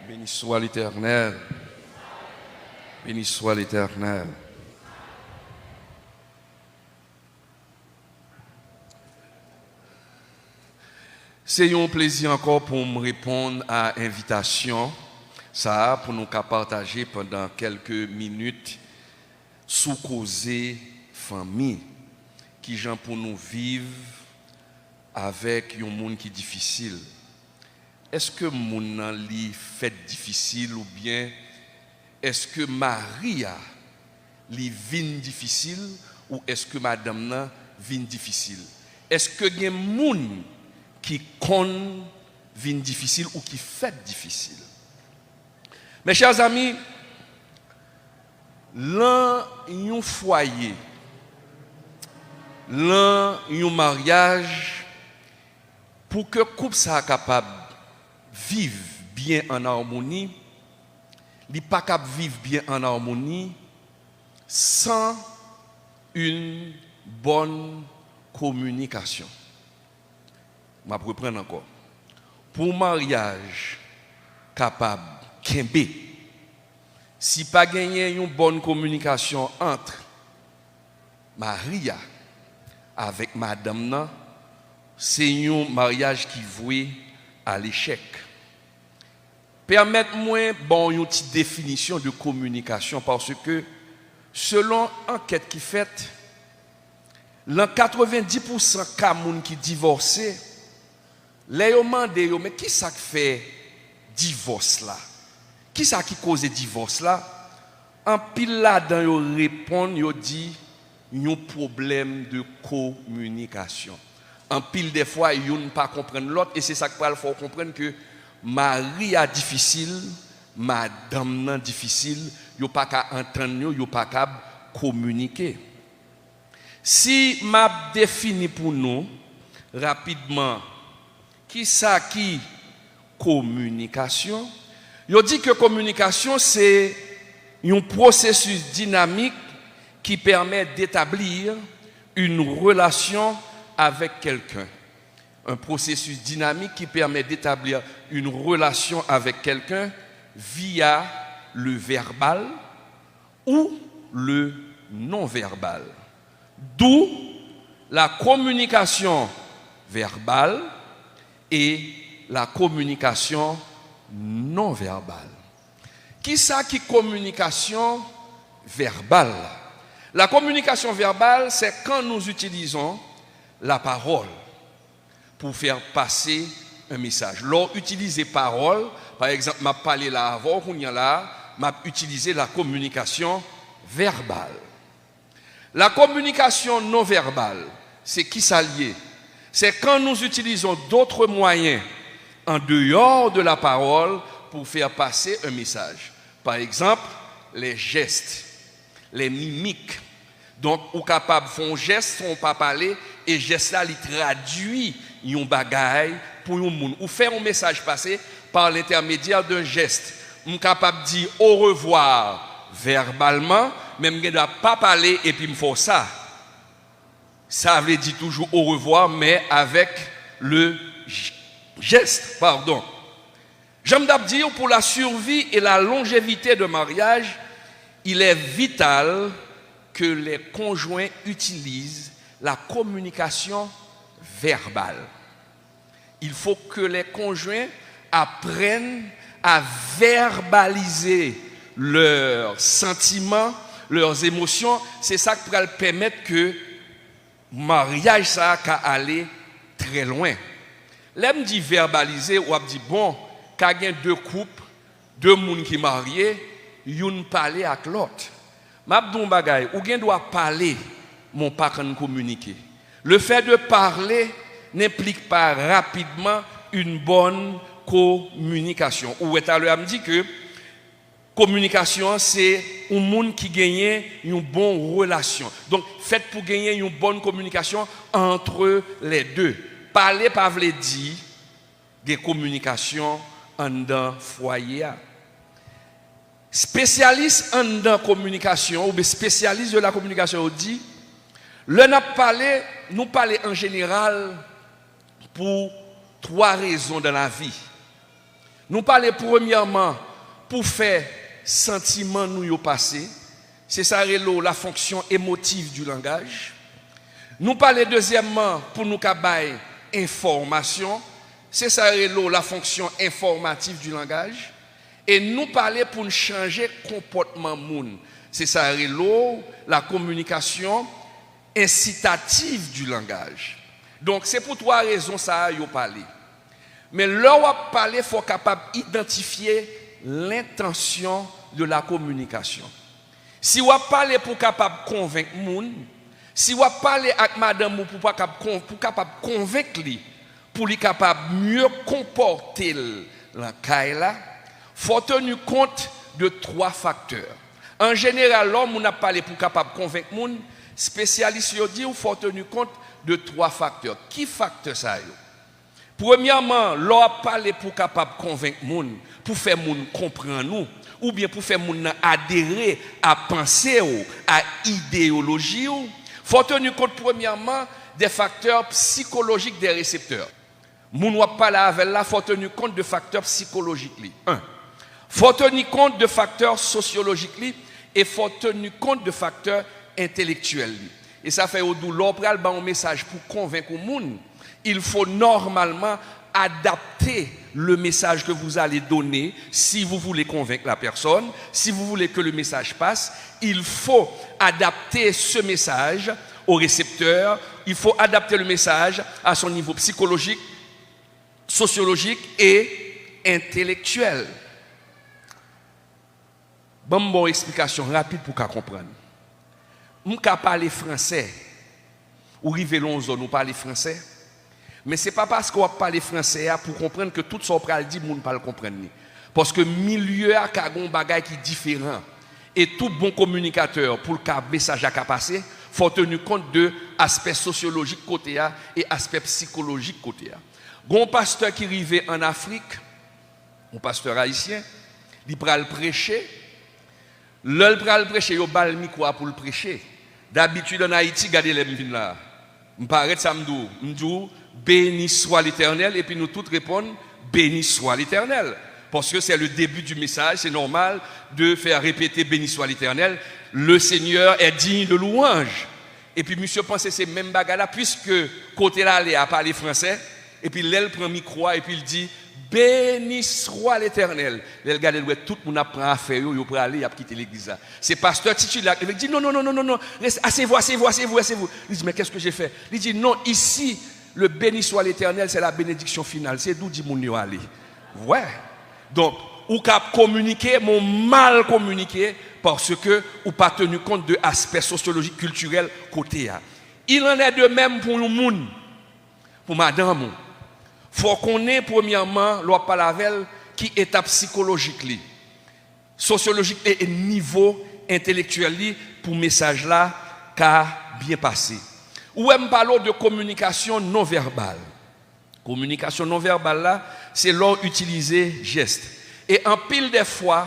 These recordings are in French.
Béni soit l'Éternel. Béni soit l'Éternel. C'est un plaisir encore pour me répondre à l'invitation. Ça, pour nous partager pendant quelques minutes sous causer famille qui gens pour nous vivre avec un monde qui est difficile. Est-ce que mon li fait difficile ou bien est-ce que Maria li vin difficile ou est-ce que madame nan vin difficile? Est-ce que gen moun qui kon vin difficile ou qui fait difficile? Mes chers amis, l'un yon foyer, l'un yon mariage, pour que couple soit capable vivre bien en harmonie, il n'est pas capable de vivre bien en harmonie sans une bonne communication. Je vais reprendre encore. Pour mariage capable kembe, si pas gagner une bonne communication entre Maria avec madame nan, c'est un mariage qui voué à l'échec. Permettez-moi une petite définition de communication parce que selon enquête qui fait, dans 90% cas moun qui divorcé, les yo mande yo mais qui ça fait divorce là? Qui ça qui cause divorce là? En pile là dans yo répondre yo dit un problème de communication. En pile des fois yo ne pas comprendre l'autre et c'est ça qu'il faut comprendre que Marie a difficile, madame nan difficile, yo pas qu'à entendre yo pas qu'à communiquer. Si m'a défini pour nous rapidement qui ça qui communication, yo dit que communication c'est un processus dynamique qui permet d'établir une relation avec quelqu'un. Un processus dynamique qui permet d'établir une relation avec quelqu'un via le verbal ou le non-verbal. D'où la communication verbale et la communication non-verbale. Qui ça qui communication verbale? La communication verbale, c'est quand nous utilisons la parole pour faire passer un message. Lorsqu'on utilise parole, par exemple, m'a parlé là avant, qu'on y a là, m'a utilisé la communication verbale. La communication non verbale, c'est qui s'allie? C'est quand nous utilisons d'autres moyens en dehors de la parole pour faire passer un message. Par exemple, les gestes, les mimiques. Donc, ou capable de faire un geste, on pas parler, et geste là, il traduit un bagage pour un monde. Ou faire un message passer par l'intermédiaire d'un geste. On capable de dire au revoir verbalement, même je ne dois pas parler et puis me faut ça. Ça veut dire toujours au revoir, mais avec le geste, pardon. J'aime dire pour la survie et la longévité de mariage, il est vital que les conjoints utilisent la communication verbale. Il faut que les conjoints apprennent à verbaliser leurs sentiments, leurs émotions. C'est ça qui va permettre que le mariage ça va aller très loin. L'aime dit verbaliser ou dit bon, quand il y a deux couples, deux personnes qui sont mariés, ils parlent avec l'autre. Mabdou bagay, ou gen doit parler, mon pas communiquer. Le fait de parler n'implique pas rapidement une bonne communication. Ou tout à l'heure me dit que communication c'est un monde qui gagne une bonne relation. Donc faites pour gagner une bonne communication entre les deux. Parler pas veut dire des communications en dans foyer. Spécialiste en dans communication ou spécialiste de la communication dit nous parler en général pour trois raisons dans la vie. Nous parlons premièrement pour faire sentiment nous yo passer. C'est ça la fonction émotive du langage. Nous parlons deuxièmement pour nous cabaye information. C'est ça la fonction informative du langage. Et nous parlons pour nous changer comportement moun. C'est ça la communication incitative du langage. Donc c'est pour trois raisons ça yo parler. Mais là où parler, il faut être capable d'identifier l'intention de la communication. Si vous parlez pour capable convaincre moun, si vous parlez avec madame pour capable convaincre lui, pour lui capable mieux comporter la caille, faut tenir compte de trois facteurs. En général, l'homme n'a parlé pour capable convaincre moun, spécialiste dit il faut tenir compte de trois facteurs. Qui facteur ça yo? Premièrement, l'on parle pour capable convaincre moun, pour faire moun comprendre nous, ou bien pour faire moun adhérer à penser ou à idéologie ou. Faut tenir compte premièrement des facteurs psychologiques des récepteurs. Moun ou parler avec là, faut tenir compte de facteurs psychologiques li. Faut tenir compte de facteurs sociologiques li, et faut tenir compte de facteurs intellectuels li. Et ça fait au dou l'on pral ba un message pour convaincre moun. Il faut normalement adapter le message que vous allez donner si vous voulez convaincre la personne, si vous voulez que le message passe. Il faut adapter ce message au récepteur, il faut adapter le message à son niveau psychologique, sociologique et intellectuel. Bon explication rapide pour qu'on comprenne. Je parle français, ou rivelons nous parler français. Mais ce n'est pas parce qu'on parle français pour comprendre que tout ce qu'on dit, on ne peut pas le comprendre. Parce que le milieu a un bagage qui est différent. Et tout bon communicateur, pour que le message a passé, il faut tenir compte de l'aspect sociologique côté A et l'aspect psychologique côté A. Un pasteur qui arrive en Afrique, un pasteur haïtien, il va le prêcher. L'heure va le prêcher, il va le micro pour le prêcher. D'habitude en Haïti, regardez les mines là. Je parle de ça, je dis béni soit l'Éternel, et puis nous tous répondons béni soit l'Éternel. Parce que c'est le début du message, c'est normal de faire répéter béni soit l'Éternel. Le Seigneur est digne de louange. Et puis monsieur pense que c'est même bagarre là, puisque côté là, il a parlé français, et puis l'aile prend le micro, et puis il dit béni soit l'Éternel. Il regarde tout le monde apprend à faire, il peut aller, il a quitté l'église là. C'est pasteur titulaire, il dit non, asseyez-vous. Il dit mais qu'est-ce que j'ai fait? Il dit non, ici, le béni soit l'Éternel, c'est la bénédiction finale. C'est d'où dit mon yo aller. Ouais. Donc, ou cap communiquer, mon mal communiquer, parce que ou pas tenu compte de aspects sociologiques, culturels côté a. Il en est de même pour le monde, pour madame. Faut qu'on ait premièrement, l'on parle avec elle, qui étape psychologique li, sociologique et niveau intellectuel li, pour message là, qu'a bien passé. Ou elle me parle de communication non verbale. Communication non verbale là, c'est l'on utiliser geste. Et en pile des fois,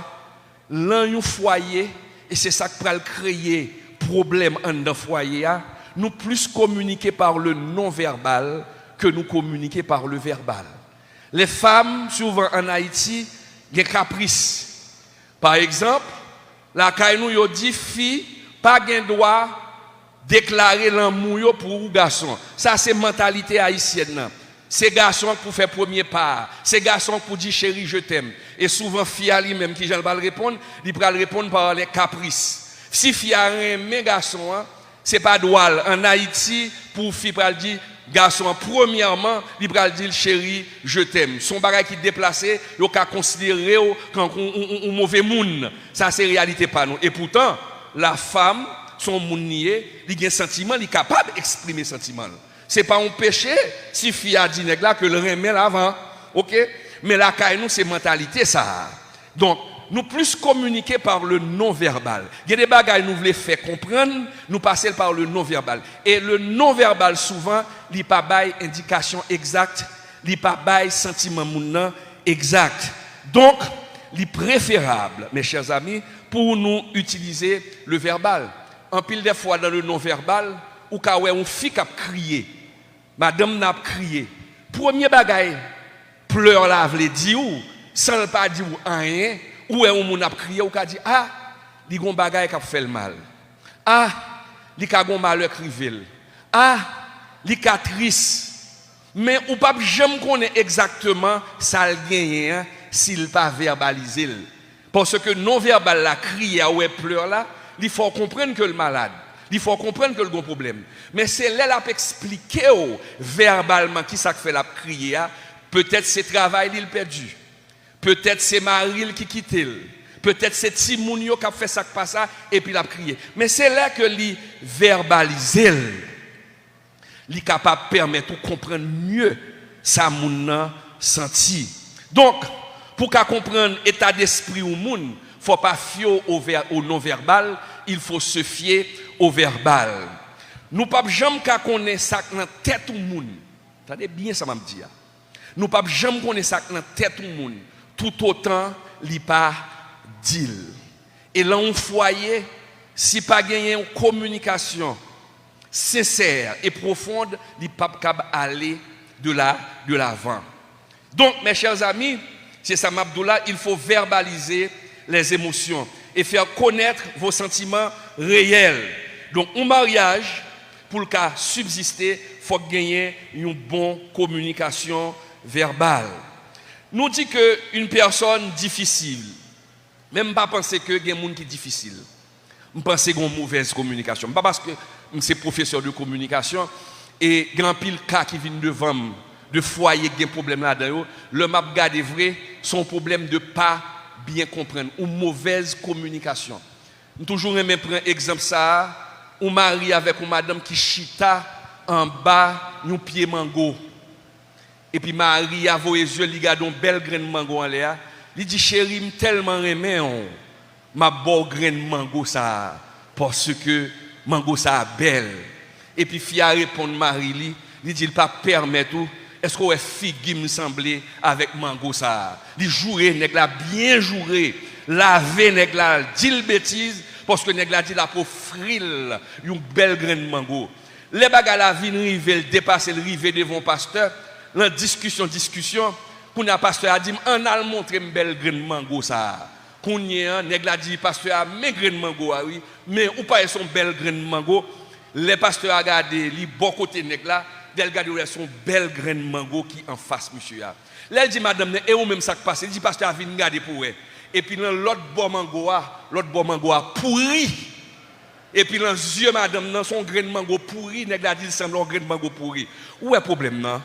l'un foyer, et c'est ça qui va créer problème en dans foyer, nous plus communiquer par le non verbal que nous communiquer par le verbal. Les femmes, souvent en Haïti, ont des caprices. Par exemple, la caille nous dit fille, pas gain droit déclarer l'amour pour un garçon. Ça c'est mentalité haïtienne. C'est garçon pour faire premier pas, c'est garçon pour dire chérie je t'aime. Et souvent fille à lui-même qui j'en va répondre, il va répondre par les caprices. Si fille a un garçon, c'est pas droit. En Haïti, pour fille pral dire garçon, premièrement, il va dire chérie je t'aime. Son bagage qui déplacé, il va considérer comme un mauvais monde. Ça c'est réalité pas nous. Et pourtant, la femme son monde nié, il a un sentiment, il est capable d'exprimer sentiment. C'est pas un péché si fille a dit là que le remet avant. OK? Mais la caille nous c'est mentalité ça. Donc nous plus communiquer par le non verbal. Il y a des bagages nous voulons faire comprendre, nous passer par le non verbal. Et le non verbal souvent, il pas bail indication exacte, il pas bail sentiment moun exact. Donc, il est préférable, mes chers amis, pour nous utiliser le verbal. En pile des fois dans le non verbal, ou quand on fille qui a crié, madame n'a crié. Premier bagaille, pleur là veut dire sans pas dire rien, ou est un moun a crié ou ka dit ah, li gon bagay qui fait le mal. Ah, li ka gon malheur krivel. Ah, li ka triste. Mais ou pas jamais connaître exactement ça le gagne s'il pas verbaliser. Parce que non verbal la crier ou pleure là, il faut comprendre que le malade, il faut comprendre que le bon problème. Mais c'est là la expliquer verbalement qui ça fait la crier, peut-être c'est travail il perdu. Peut-être c'est Marie qui quitte. Peut-être c'est Timounio qui a fait ça qui passe et puis il a crié. Mais c'est là que il verbaliser. Il est capable de permettre de comprendre mieux ça moun senti. Donc, pour qu'on comprenne l'état d'esprit ou moun, il ne faut pas fier au non-verbal, il faut se fier au verbal. Nous ne pouvons jamais connaître ça dans la tête ou moun. Attendez bien ça m'a dit. Nous ne pouvons jamais connaître ça dans la tête ou moun. Tout autant, il n'y a pas d'il. Et là, un foyer, si pas gagner une communication sincère et profonde, il n'est pas capable d'aller de l'avant. Donc, mes chers amis, c'est ça Abdullah, il faut verbaliser les émotions et faire connaître vos sentiments réels. Donc, un mariage, pour le cas subsister, il faut gagner une bonne communication verbale. Nous dit qu'une personne difficile, même pas penser que il y a des gens qui sont difficiles. Je pense qu'il y a une mauvaise communication. Pas parce que je suis professeur de communication et il y a un pile cas qui viennent devant moi, de foyer qui a un problème là-dedans. Le map garde vrai, son problème de ne pas bien comprendre ou mauvaise communication. Je toujours aimé prendre exemple ça, un mari avec une madame qui chita en bas d'un pied mango. Et puis Marie a voyé les yeux, il a une belle graine mango en l'air. Il dit chérie, je tellement aimé ma bonne graine mango ça parce que mango ça belle. Et puis fille a répondu Marie, il dit il pas permettre ou est-ce que figue me semblait avec mango ça. Il jouer nèg la bien jouer, laver nèg la dit bêtise parce que nèg la dit la pour fril une belle graine mango. Les bagarres la vinn river dépasser le river devant pasteur. Dans discussion, qu'on a pasteur a dit, on a montré une belle graine mango ça. Qu'on y a, nèg la dit, pasteur a mes graines mango oui, mais ou pas son belle graine mango. Les pasteurs a regardé, li bon côté nèg la, del regardé son belle graine mango qui en face monsieur a. Là il dit madame et ou même ça qui passe, il dit pasteur a vinn regarder pour elle. Et puis dans l'autre bon mango a pourri. Et puis dans les yeux madame dans son graine mango pourri, nèg la dit il semble un graine mango pourri. Où est le problème non?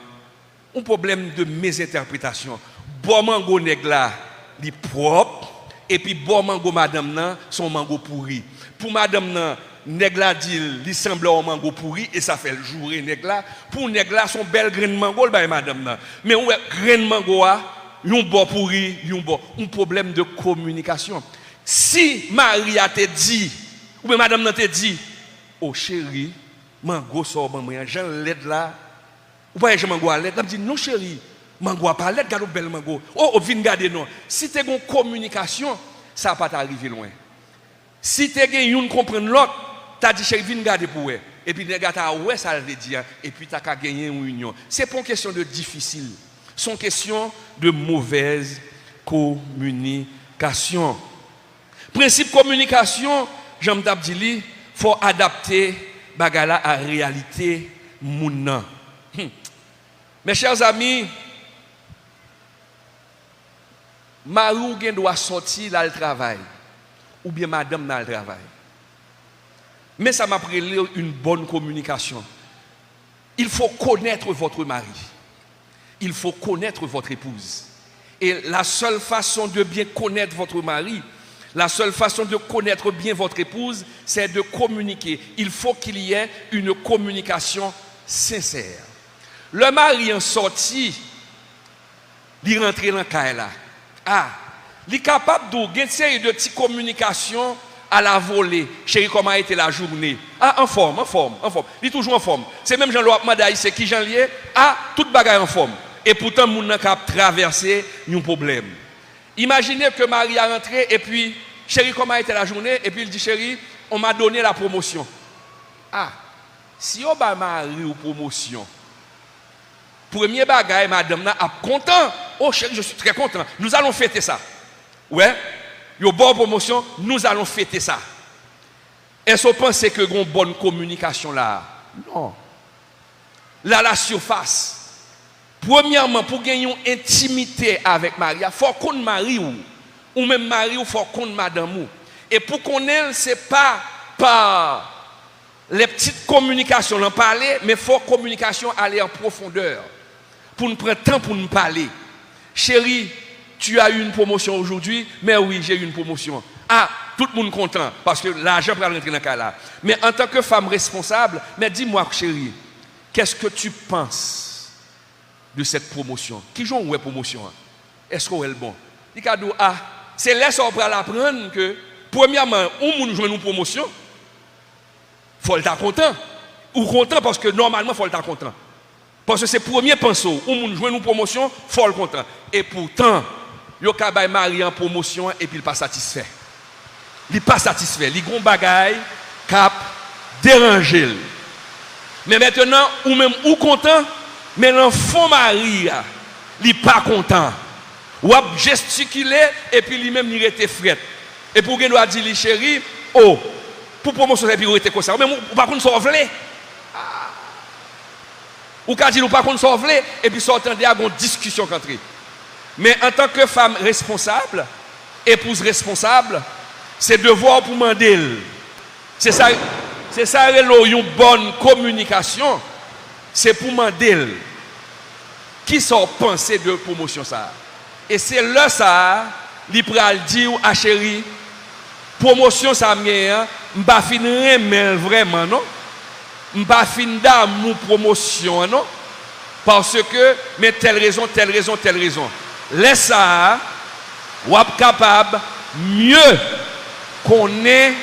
Un problème de mésinterprétation. Bon mango nèg la, li propre et puis bon mango madame nan son mango pourri. Pour madame nan nèg la dit li semble un mango pourri et ça fait le jour nèg la. Pour nèg la son belle graine mango le madame nan. Mais ouais graine mango a yon bon pourri, yon bon un problème de communication. Si Marie a te dit ou bien madame nan te dit oh chérie mango sort ban moi Jean l'aide là. Ou pas je mango à l'aide, elle me dit non chérie, mango à pas l'aide, garde belle mango. Oh, vinn garder non. Si tu as une communication, ça va pas t'arriver loin. Si tu as une comprendre l'autre, tu as dit chérie, vinn garder pour elle. Et puis les gars ta ouais ça veut dire et puis tu as gagné une union. C'est pas une question de difficile, c'est une question de mauvaise communication. Principe communication, Jean Dabdili, faut adapter bagala à réalité moun. Mes chers amis, Marou doit sortir là le travail ou bien madame dans le travail. Mais ça m'a pris une bonne communication. Il faut connaître votre mari. Il faut connaître votre épouse. Et la seule façon de bien connaître votre mari, la seule façon de connaître bien votre épouse, c'est de communiquer. Il faut qu'il y ait une communication sincère. Le mari en sorti, il rentre dans le cas là. Ah, il est capable de gagner une série de petites communications à la volée. Chérie, comment a été la journée? Ah, en forme. Il est toujours en forme. C'est même Jean-Louis Madaï, c'est qui Jean Lié? Ah, toute bagaille en forme. Et pourtant, mon n'a qu'à traverser un problème. Imaginez que Marie a rentré et puis, chérie, comment a été la journée? Et puis il dit, chérie, on m'a donné la promotion. Ah, si on m'a Marie ou promotion, premier bagaille, madame, a content. Oh chérie, je suis très content. Nous allons fêter ça. Ouais, une bonne promotion, nous allons fêter ça. Est-ce que vous pensez que une bonne communication là? Non. Là, la surface. Premièrement, pour gagner une intimité avec Maria, il faut qu'on marie ou même marie ou faut qu'on madame ou. Et pour qu'on ait, ce n'est pas par les petites communications, en parler, mais il faut communication aller en profondeur. Pour nous prendre temps pour nous parler. Chérie, tu as eu une promotion aujourd'hui, mais oui, j'ai eu une promotion. Ah, tout le monde content, parce que l'argent va rentrer dans le cas là. Mais en tant que femme responsable, mais dis-moi, chérie, qu'est-ce que tu penses de cette promotion? Qui joue une promotion? Est-ce qu'elle est bon? Il a dit, ah, c'est là qu'on va l'apprendre que, premièrement, on joue une promotion, il faut être content. Ou content parce que normalement, il faut être content. Parce que c'est le premier pinceau, on joue une promotion, il faut être content. Et pourtant, il y a marié en promotion et puis il n'est pas satisfait. Il n'est pas satisfait. Il y a des bagailles qui dérangent. Mais maintenant, ou même ou content, mais l'enfant mari, il n'est pas content. Ou a gesticulé et puis lui-même il était fret. Et pour qu'il doit dire chérie, oh, pour promotion et puis il était comme ça. Mais ou pas qu'on sauver. Ou qu'a dit ou pas qu'on sauver et puis sortant de une discussion entre. Mais en tant que femme responsable, épouse responsable, c'est devoir pour demander. C'est ça une bonne communication. C'est pour demander qui sont pensés de promotion ça. Et c'est là ça, il pral dire à chérie, promotion ça m'est m'pas fin remel vraiment non. M'pas fin d'amour promotion non. Parce que mais telle raison. Laisse ça, ou êtes capable mieux connaître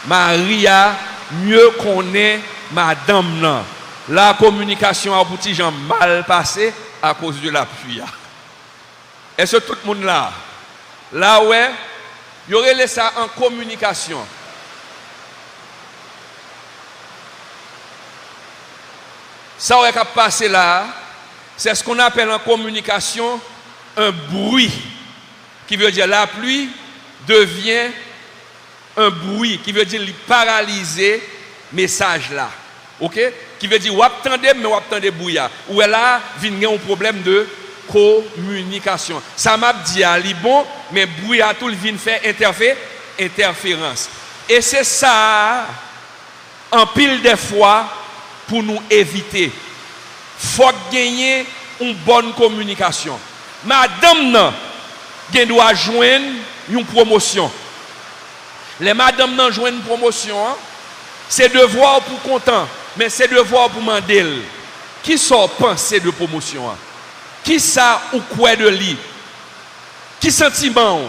Maria, mieux connaître madame là. La communication a petit gens mal passé à cause de la pluie. Est-ce que tout le monde là? Là ouais, il y aurait laissé ça en communication. Ça aurait qu'à passer là, c'est ce qu'on appelle en communication un bruit, qui veut dire la pluie devient un bruit, qui veut dire paralyser message là. OK? Qui veut dire ou attendez mais ou attendez brouillard. Ou là vient un problème de communication. Ça m'a dit ali bon mais brouillard tout vient faire interférence. Et c'est ça en pile des fois pour nous éviter. Faut gagner une bonne communication. Madame nan doit joindre une promotion. Les madame nan joindre une promotion, c'est devoir pour content, mais c'est devoir pour demander. Qui sont pensés de promotion? Qui ça ou quoi de lui? Qui sentiment?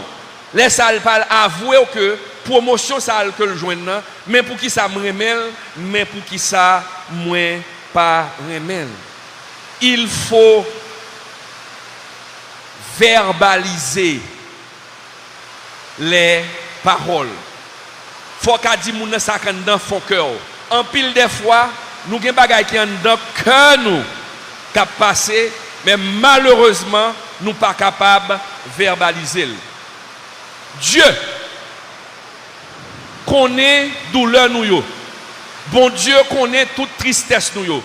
Laisse ça avouer que promotion ça que le joindre, mais pour qui ça me remel, mais pour qui ça moins pas remel. Il faut verbaliser les paroles. Faut qu'a dit moun ça dans fond cœur. En pile des fois, nous gen bagay qui en dans cœur nous qu'a passé, mais malheureusement, nous pas capable verbaliser. Dieu connaît douleur nous yo. Bon Dieu connaît toute tristesse nous yo.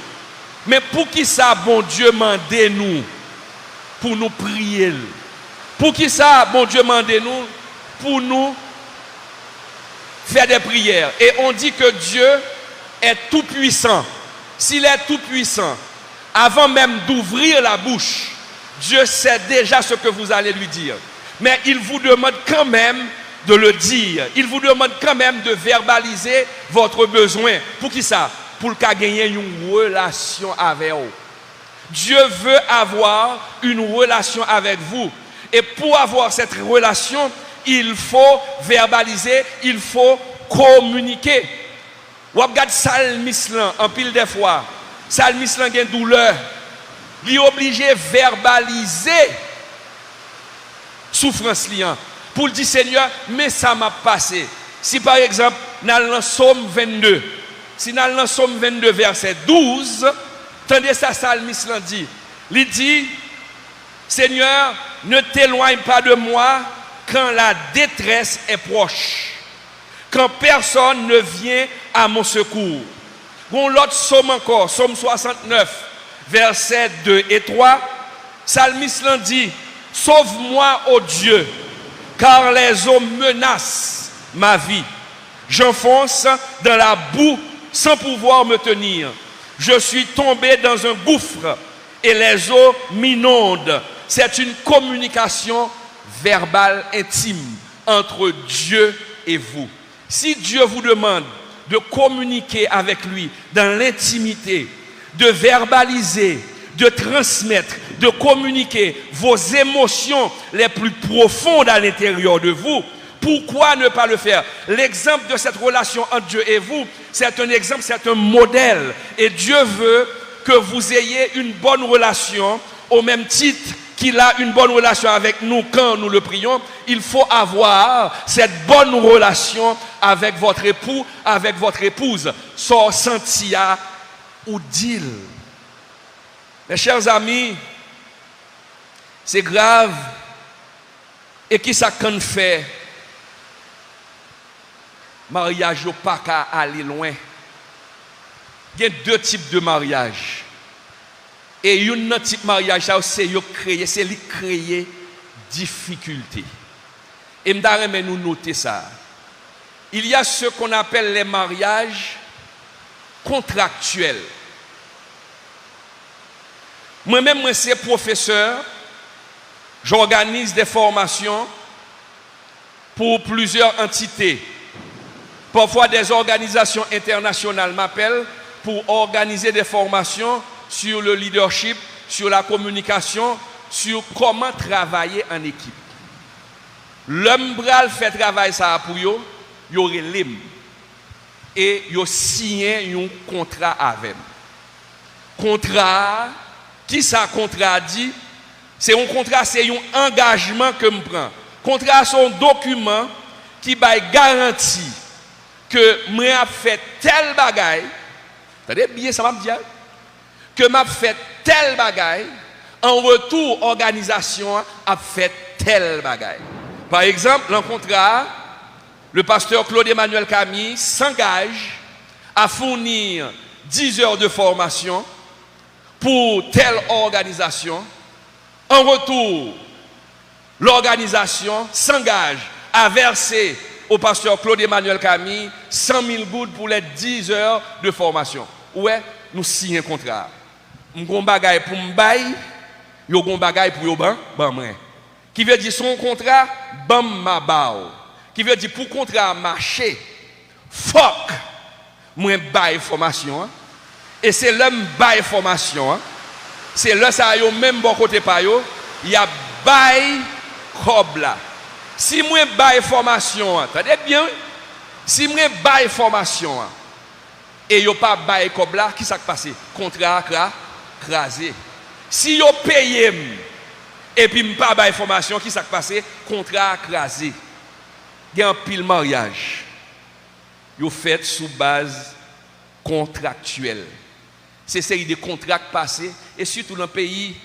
Mais pour qui ça bon Dieu mande nous pour nous prier? Pour qui ça bon Dieu mande nous pour nous faire des prières? Et on dit que Dieu est tout puissant. S'il est tout puissant, avant même d'ouvrir la bouche, Dieu sait déjà ce que vous allez lui dire. Mais il vous demande quand même de le dire. Il vous demande quand même de verbaliser votre besoin. Pour qui ça? Pour qu'il gagner une relation avec vous. Dieu veut avoir une relation avec vous. Et pour avoir cette relation, il faut verbaliser, il faut communiquer. Ou regarde Salmis en pile des fois. Salmis a une douleur. Il est obligé de verbaliser souffrance liant. Pour dire Seigneur, mais ça m'a passé. Si par exemple, dans le Somme 22, si dans le Somme 22 verset 12, tendez ça Salmis dit. Il dit Seigneur, ne t'éloigne pas de moi quand la détresse est proche, quand personne ne vient à mon secours. Bon, l'autre psaume encore, psaume 69, versets 2 et 3, psalmiste l'en dit, sauve-moi, ô Dieu, car les eaux menacent ma vie. J'enfonce dans la boue sans pouvoir me tenir. Je suis tombé dans un gouffre et les eaux m'inondent. C'est une communication verbale intime entre Dieu et vous. Si Dieu vous demande de communiquer avec lui dans l'intimité, de verbaliser, de transmettre, de communiquer vos émotions les plus profondes à l'intérieur de vous, pourquoi ne pas le faire? L'exemple de cette relation entre Dieu et vous, c'est un exemple, c'est un modèle. Et Dieu veut que vous ayez une bonne relation au même titre qu'il a une bonne relation avec nous quand nous le prions. Il faut avoir cette bonne relation avec votre époux, avec votre épouse. Sans sentia ou deal. Mes chers amis, c'est grave. Et qui ça qu'on fait? Mariage n'a pas qu'à aller loin. Il y a deux types de mariage. Et un type de mariage, c'est créer difficulté. Et je vais nous noter ça. Il y a ce qu'on appelle les mariages contractuels. Moi-même, je suis professeur. J'organise des formations pour plusieurs entités. Parfois, des organisations internationales m'appellent pour organiser des formations sur le leadership, sur la communication, sur comment travailler en équipe. L'homme bral fait travail ça pour eux, il y aurait l'hymne. Et il signé un contrat avec. Contrat, qui ça contrat dit? C'est un contrat, c'est un engagement que je prends. Contrat, c'est un document qui va garantir que moi a fait tel bagaille, attendez bien ça m'a dit, que m'a fait tel bagaille, en retour organisation a fait tel bagaille. Par exemple, dans le contrat, le pasteur Claude Emmanuel Camille s'engage à fournir 10 heures de formation pour telle organisation. En retour, l'organisation s'engage à verser au pasteur Claude Emmanuel Camille 100 000 gouttes pour les 10 heures de formation. Ouais, nous signons un contrat. Nous avons un bagage pour nous bailler, nous avons un bagage pour nous bailler. Qui veut dire son contrat, bam ma bao. Qui veut dire pour contrat marcher, fuck, moi baille formation. Et c'est l'homme baille formation. C'est là ça yo même bon côté pa yo, il y a bail cob là. Si moi bail formation, attendez bien. Si moi bail formation et yo pas bail cob là, qui ça passé? Contrat crasé. Si yo paye et puis pas bail formation, qui ça passé? Contrat crasé. Il y a un pile mariage. Yo fait sous base contractuelle. C'est série de contrats passés et surtout dans le pays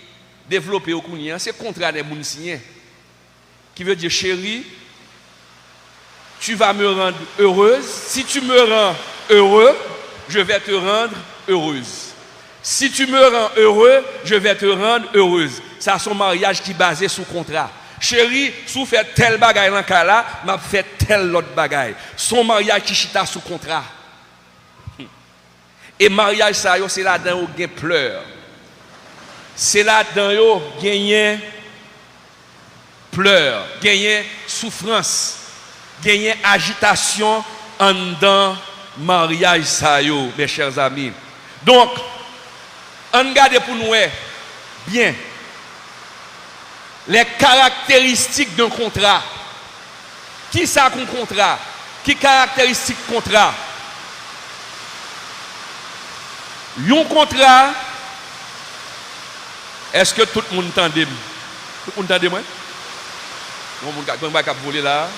développé au Kounia, c'est contrat des moun signés. Qui veut dire chérie, tu vas me rendre heureuse. Si tu me rends heureux, je vais te rendre heureuse. Si tu me rends heureux, je vais te rendre heureuse. C'est son mariage qui est basé sur contrat. Chérie, si vous faites tel bagaille dans le cas là, m'a fait tel autre bagaille. Son mariage qui chita sous contrat. Et mariage ça yo c'est là-dedans où gagne pleurs. C'est là-dedans yo gagne pleurs, gagne souffrance, gagne agitation en dedans mariage ça yo mes chers amis. Donc on regarde pour nous bien les caractéristiques d'un contrat. Qui ça qu'on contrat? Qui caractéristique contrat? Un contrat, est-ce que tout le monde entend? Tout le monde entend moi? Tout le monde va voler là.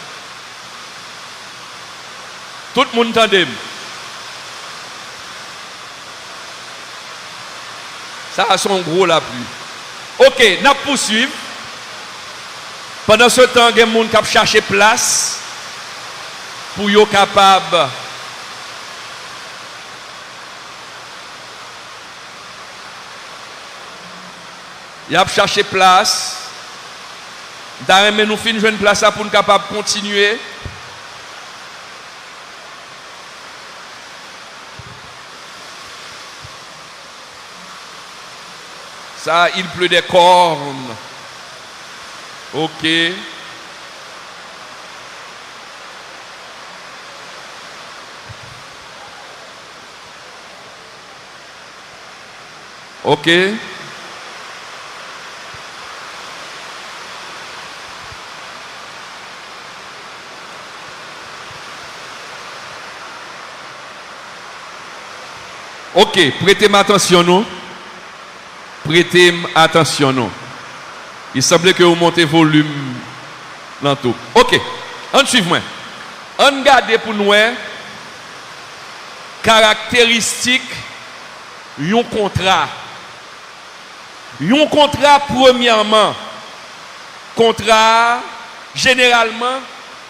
Tout le monde entend. Ça a son gros la pluie. Ok, nous poursuivons. Pendant ce temps, il y a des gens qui cherchent place pour être capable il a cherché place. D'ailleurs, nous finissons une place pour nous capable de continuer. Ça, il pleut des cornes. Ok. Ok. Ok, prêtez-moi attention, nous. Prêtez-moi attention, nous. Il semblait que vous montez volume dans tout. Ok, on suit moi. On garde pour nous caractéristiques d'un contrat. Un contrat, premièrement, contrat, généralement,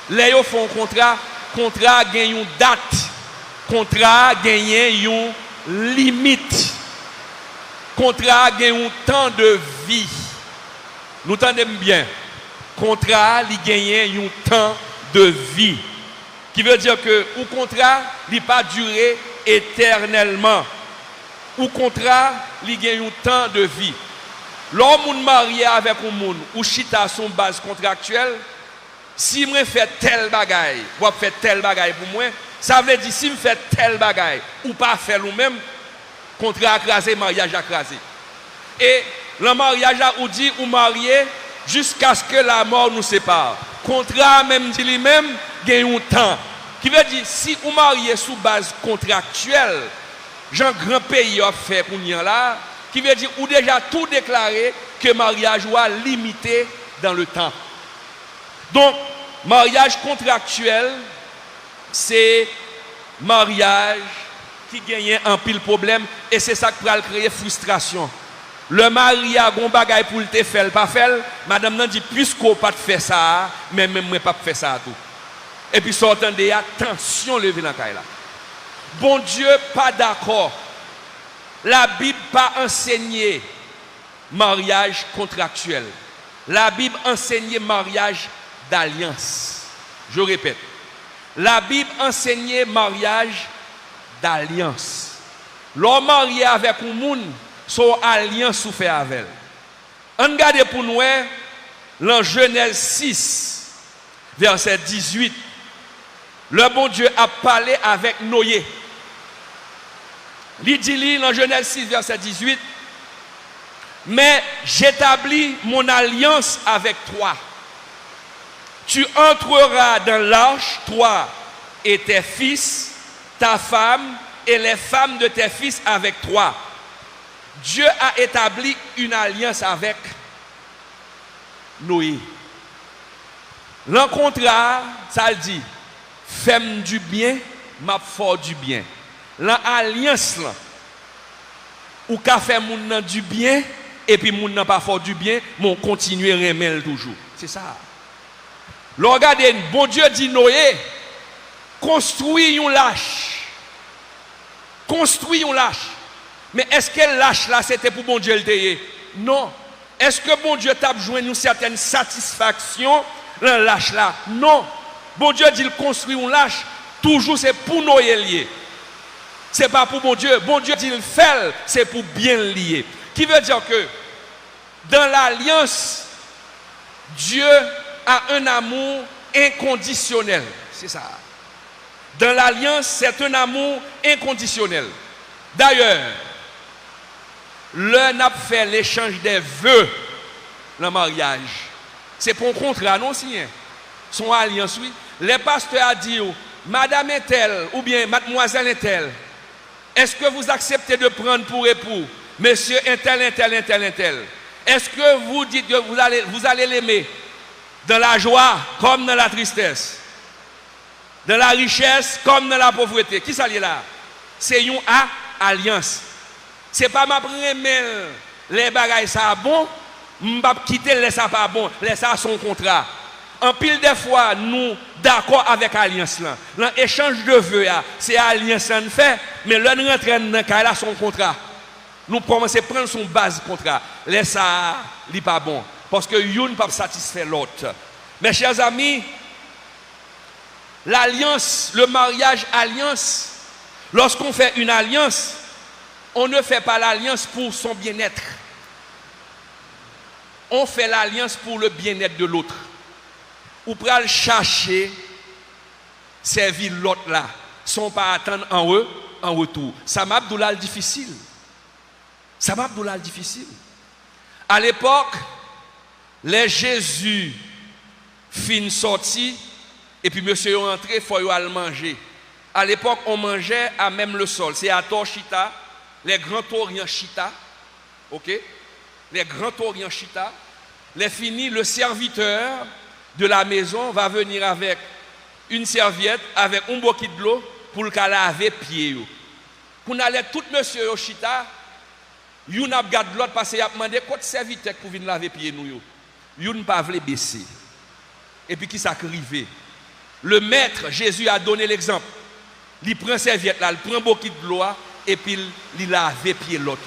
les gens font un contrat gagne une date, contrat gagne une limite, contrat gagne un temps de vie. Nous entendons bien, contrat il gagne un temps de vie, qui veut dire que le contrat il pas durer éternellement. Ou contrat il gagne un temps de vie. L'homme marié avec un monde ou chita son base contractuelle, si je fais tel bagaille, ou fait tel bagaille pour moi, ça veut dire si je fais tel bagaille ou pas faire nous-mêmes, contrat écrasé, mariage écrasé. Et le mariage a ou dit ou marié jusqu'à ce que la mort nous sépare. Contrat même dit lui-même gagne un temps. Qui veut dire si vous mariez sous base contractuelle, Jean grand pays a fait pour nous là, qui veut dire ou déjà tout déclaré que mariage soit limité dans le temps. Donc mariage contractuel c'est mariage qui gagne un pile problème et c'est ça qui va créer frustration. Le mari a un bagage pour te faire, pas faire, madame nan dit puisqu'on pas fait ça, mais même moi pas faire ça tout. Et puis sortant de attention lever dans caille là. Bon Dieu pas d'accord. La Bible pas enseigné mariage contractuel. La Bible enseigne mariage d'alliance. Je répète. La Bible enseigne mariage d'alliance. L'homme marié avec un monde, son alliance ou fait avec elle. On regarde pour nous dans Genèse 6, verset 18. Le bon Dieu a parlé avec Noé. Il dit dans Genèse 6, verset 18, mais j'établis mon alliance avec toi. Tu entreras dans l'arche, toi et tes fils, ta femme et les femmes de tes fils avec toi. Dieu a établi une alliance avec Noé. Le contrat, ça le dit, fais-moi du bien, m'a fort du bien. L'alliance là, ou qu'a fait moun du bien, et puis moun n'a pas fort du bien, mon continuer remettre toujours. C'est ça. Regardez, bon Dieu dit Noé, construis un lâche. Construis un lâche. Mais est-ce que lâche là c'était pour bon Dieu le tailler? Non. Est-ce que bon Dieu t'a besoin une certaine satisfaction dans lâche là? Non. Bon Dieu dit construit un lâche, toujours c'est pour Noé lié. C'est pas pour bon Dieu. Bon Dieu dit le fait, c'est pour bien lier. Qui veut dire que dans l'alliance, Dieu a un amour inconditionnel. C'est ça. Dans l'alliance, c'est un amour inconditionnel. D'ailleurs, l'un a fait l'échange des vœux dans le mariage. C'est pour un contrat, non signé. Son alliance, oui. Les pasteurs ont dit, Madame est telle, ou bien Mademoiselle est telle, est-ce que vous acceptez de prendre pour époux Monsieur un tel, un tel, un tel, un tel? Est-ce que vous dites que vous allez l'aimer dans la joie comme dans la tristesse, dans la richesse comme dans la pauvreté? Qui ça est là? C'est une alliance. C'est pas ma première les bagailles ça bon, m'pas quitter laisse ça pas bon, laisse ça son contrat. En pile des fois nous d'accord avec alliance là. L'échange de vœux c'est alliance on fait mais là nous rentre dans cas là son contrat. Nous commencer prendre son base contrat. Laisse ça li pas bon parce que une pas satisfaire l'autre. Mes chers amis, l'alliance, le mariage alliance, lorsqu'on fait une alliance, on ne fait pas l'alliance pour son bien-être. On fait l'alliance pour le bien-être de l'autre. Ou pour le chercher, servir l'autre là, sans pas attendre en retour. Ça m'a abdoulal difficile. Ça m'a abdoulal difficile. À l'époque, les Jésus fin sorti et puis monsieur est rentré, il faut aller manger. À l'époque, on mangeait à même le sol. C'est à Torchita, les grands Toriens Chita. OK? Les grands Toriens Chita. Les finis, le serviteur de la maison va venir avec une serviette, avec un bouquet de l'eau pour le laver pied. Pour aller tout monsieur Chita, il a regardé l'autre parce qu'il a demandé quoi de serviteur pour venir laver pied nous. Il n'a pas voulu baisser. Et puis qui s'acrivait. Le maître, Jésus a donné l'exemple. Il prend serviette là, il prend beaucoup de l'eau et puis il lave pied l'autre.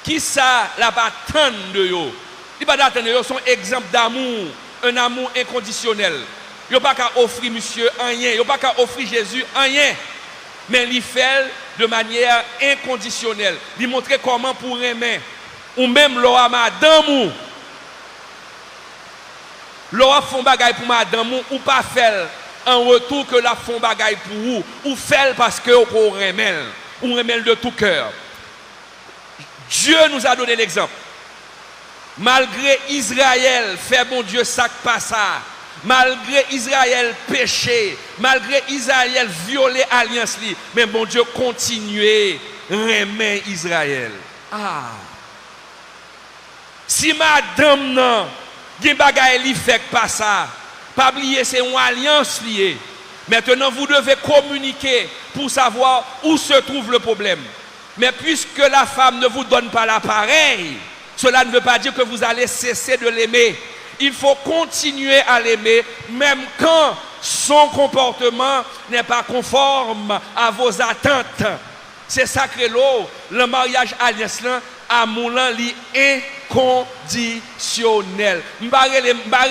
Qui ça la pas attendre de yo? Il pas attendre yo son exemple d'amour, un amour inconditionnel. Il pas qu'à offrir monsieur rien, il pas qu'à offrir Jésus rien. Mais il fait de manière inconditionnelle. Il montre comment pour aimer ou même l'oa madame ou l'oa font bagaille pour madame ou pas faire en retour que la font bagaille pour vous ou fait parce que vous remel de tout cœur. Dieu nous a donné l'exemple. Malgré Israël fait bon Dieu ça pas ça. Malgré Israël péché, malgré Israël violé alliance li, mais bon Dieu continuait remet Israël. Ah. Si madame non, gen bagaille li fait pas ça. Pas oublier c'est une alliance liée. Maintenant vous devez communiquer pour savoir où se trouve le problème. Mais puisque la femme ne vous donne pas l'appareil, cela ne veut pas dire que vous allez cesser de l'aimer. Il faut continuer à l'aimer, même quand son comportement n'est pas conforme à vos attentes. C'est sacré l'eau. Le mariage alliance amour li inconditionnel. M'barre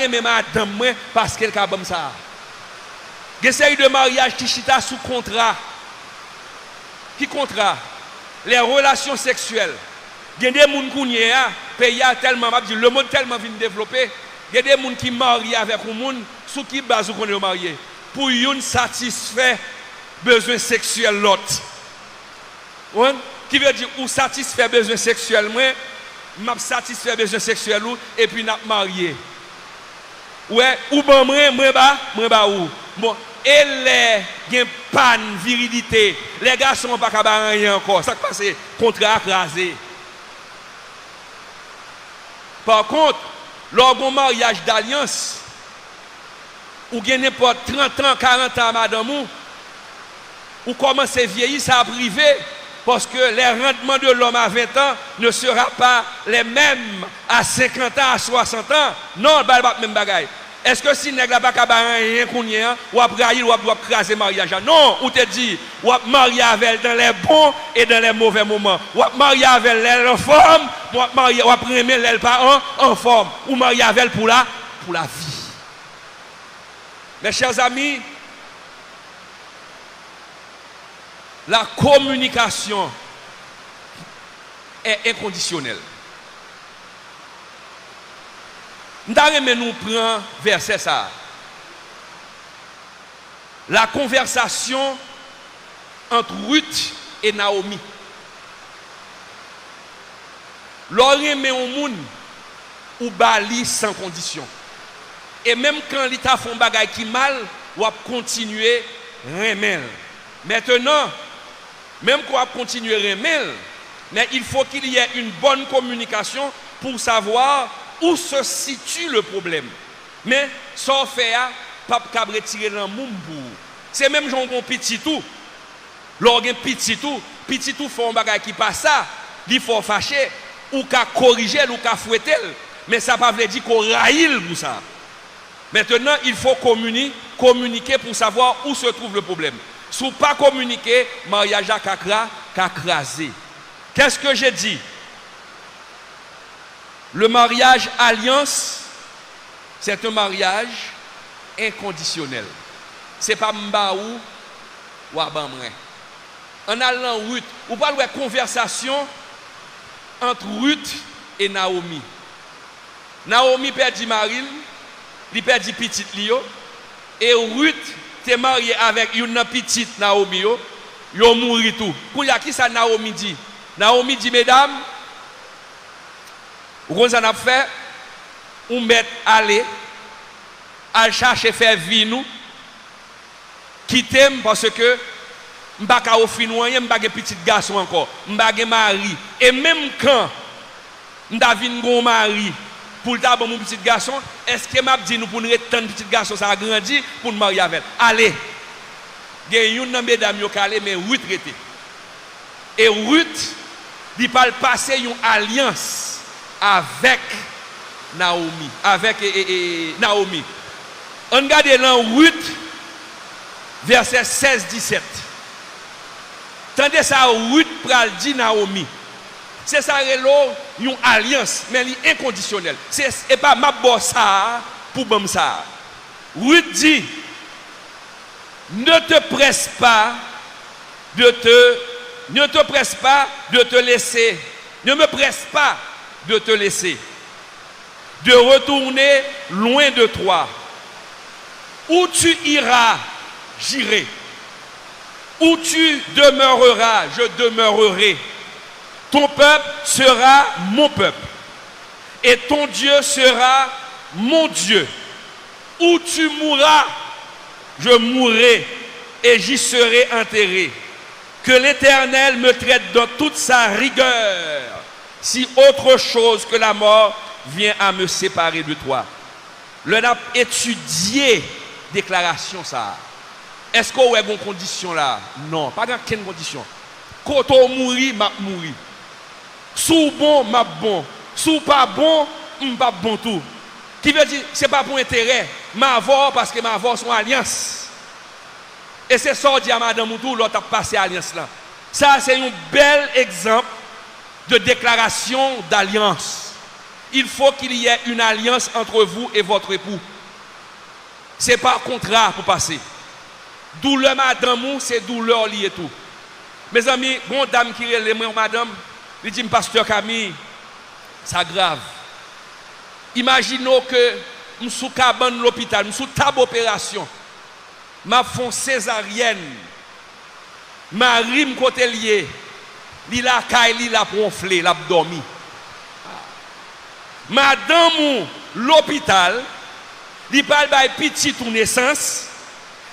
même madame moi parce qu'elle ka bam ça. Des série de mariage qui chita sous contrat. Qui contrat? Les relations sexuelles. Il y a des gens qui pays tellement le monde tellement vient développer. Il y a des gens qui marient avec un monde sous qui base qu'on est marié pour une satisfaire besoin sexuel l'autre. Qui veut dire ou satisfaire besoin sexuel moi, m'a satisfaire besoin sexuel et puis n'a marié. Ouais, ou bon moi ba ou. Bon, et les gen panne virilité, les garçons pas capable rien encore. Ça qui passe contrat écrasé. Par contre, lors d'un mariage d'alliance, ou bien n'importe 30 ans, 40 ans, madame, ou commence à vieillir, ça a privé, parce que les rendements de l'homme à 20 ans ne seront pas les mêmes à 50 ans, à 60 ans. Non, il n'y a pas même bagaille. Est-ce que si nèg la pas rien kounien ou après il ou doit craser mariage? Non, ou te dit ou marier avec dans les bons et dans les mauvais moments. Ou marier avec elle en forme, ou marier ou premier elle pas en forme, ou marier avec elle pour la vie. Mes chers amis, la communication est inconditionnelle. Nous prenons verset ça. La conversation entre Ruth et Naomi. L'orient met au monde ou bali sans condition. Et même quand l'État font bagay qui mal, ou a continuer remel. Maintenant, même qu'on a continuer remel, mais il faut qu'il y ait une bonne communication pour savoir où se situe le problème. Mais sans faire, pas capable retirer dans moun pour. C'est même genre un petit tout. Lorsqu'un petit tout font un bagage qui passe ça, il faut fâcher ou qu'à corriger ou qu'à fouetter. Mais ça ne veut pas dire qu'on raïle pour ça. Maintenant, il faut communiquer pour savoir où se trouve le problème. Si vous ne pas communiquer, mariage a crasé. Qu'est-ce que j'ai dit? Le mariage alliance, c'est un mariage inconditionnel. Ce n'est pas Mbaou ou Abamren. En allant Ruth, vous parlez de conversation entre Ruth et Naomi. Naomi perdit Marie, il perdit petite Lio, et Ruth est mariée avec une petite Naomi, yo mouri tout. Pour y a qui ça Naomi dit? Naomi dit, mesdames, vous avez fait, on met aller, à chercher faire vie nous, quitter parce que je ne vais pas offrir rien, je ne vais pas petit garçon encore, je ne vais pas mari. Et même quand je vais un mari pour le mon petit garçon, est-ce que je dis nous pour nous retenir petit garçon ça a grandi pour nous marier avec? Allez, il y a une mesdames qui ont allé, mais Ruth était. Et Ruth, il parle passer une alliance avec Naomi. Naomi. On regarde dans Ruth, verset 16-17. Tandis ça, Ruth pral dit Naomi. C'est ça, une alliance, mais elle est inconditionnelle. Et pas ma bosse pour bam ça. Ruth dit, ne te presse pas de te laisser. Ne me presse pas de te laisser. De retourner loin de toi. Où tu iras, j'irai. Où tu demeureras, je demeurerai. Ton peuple sera mon peuple. Et ton Dieu sera mon Dieu. Où tu mourras, je mourrai et j'y serai enterré. Que l'Éternel me traite dans toute sa rigueur, si autre chose que la mort vient à me séparer de toi. Le n'a étudié déclaration ça. Est-ce qu'on a une condition là? Non, pas dans quelle condition. Quand on mourit, m'a mourir. Sous bon, m'a bon. Sous pas bon, pas bon tout. Qui veut dire, c'est pas pour intérêt. M'a avoir parce que m'a avoir son alliance. Et c'est ça dit à Madame Moutou, l'autre a passé alliance là. Ça, c'est un bel exemple de déclaration d'alliance. Il faut qu'il y ait une alliance entre vous et votre époux. Ce n'est pas contrat pour passer. Douleur madame, c'est douleur liée tout. Mes amis, bon dame qui est moi madame, il dit pasteur Camille, c'est grave. Imaginons que je suis cabane de l'hôpital, je suis table opération. Ma font césarienne. Ma rime côté lié. Li la caille, li la ronflé, la dormi. Madame l'hôpital, li parle bay petit ou naissance,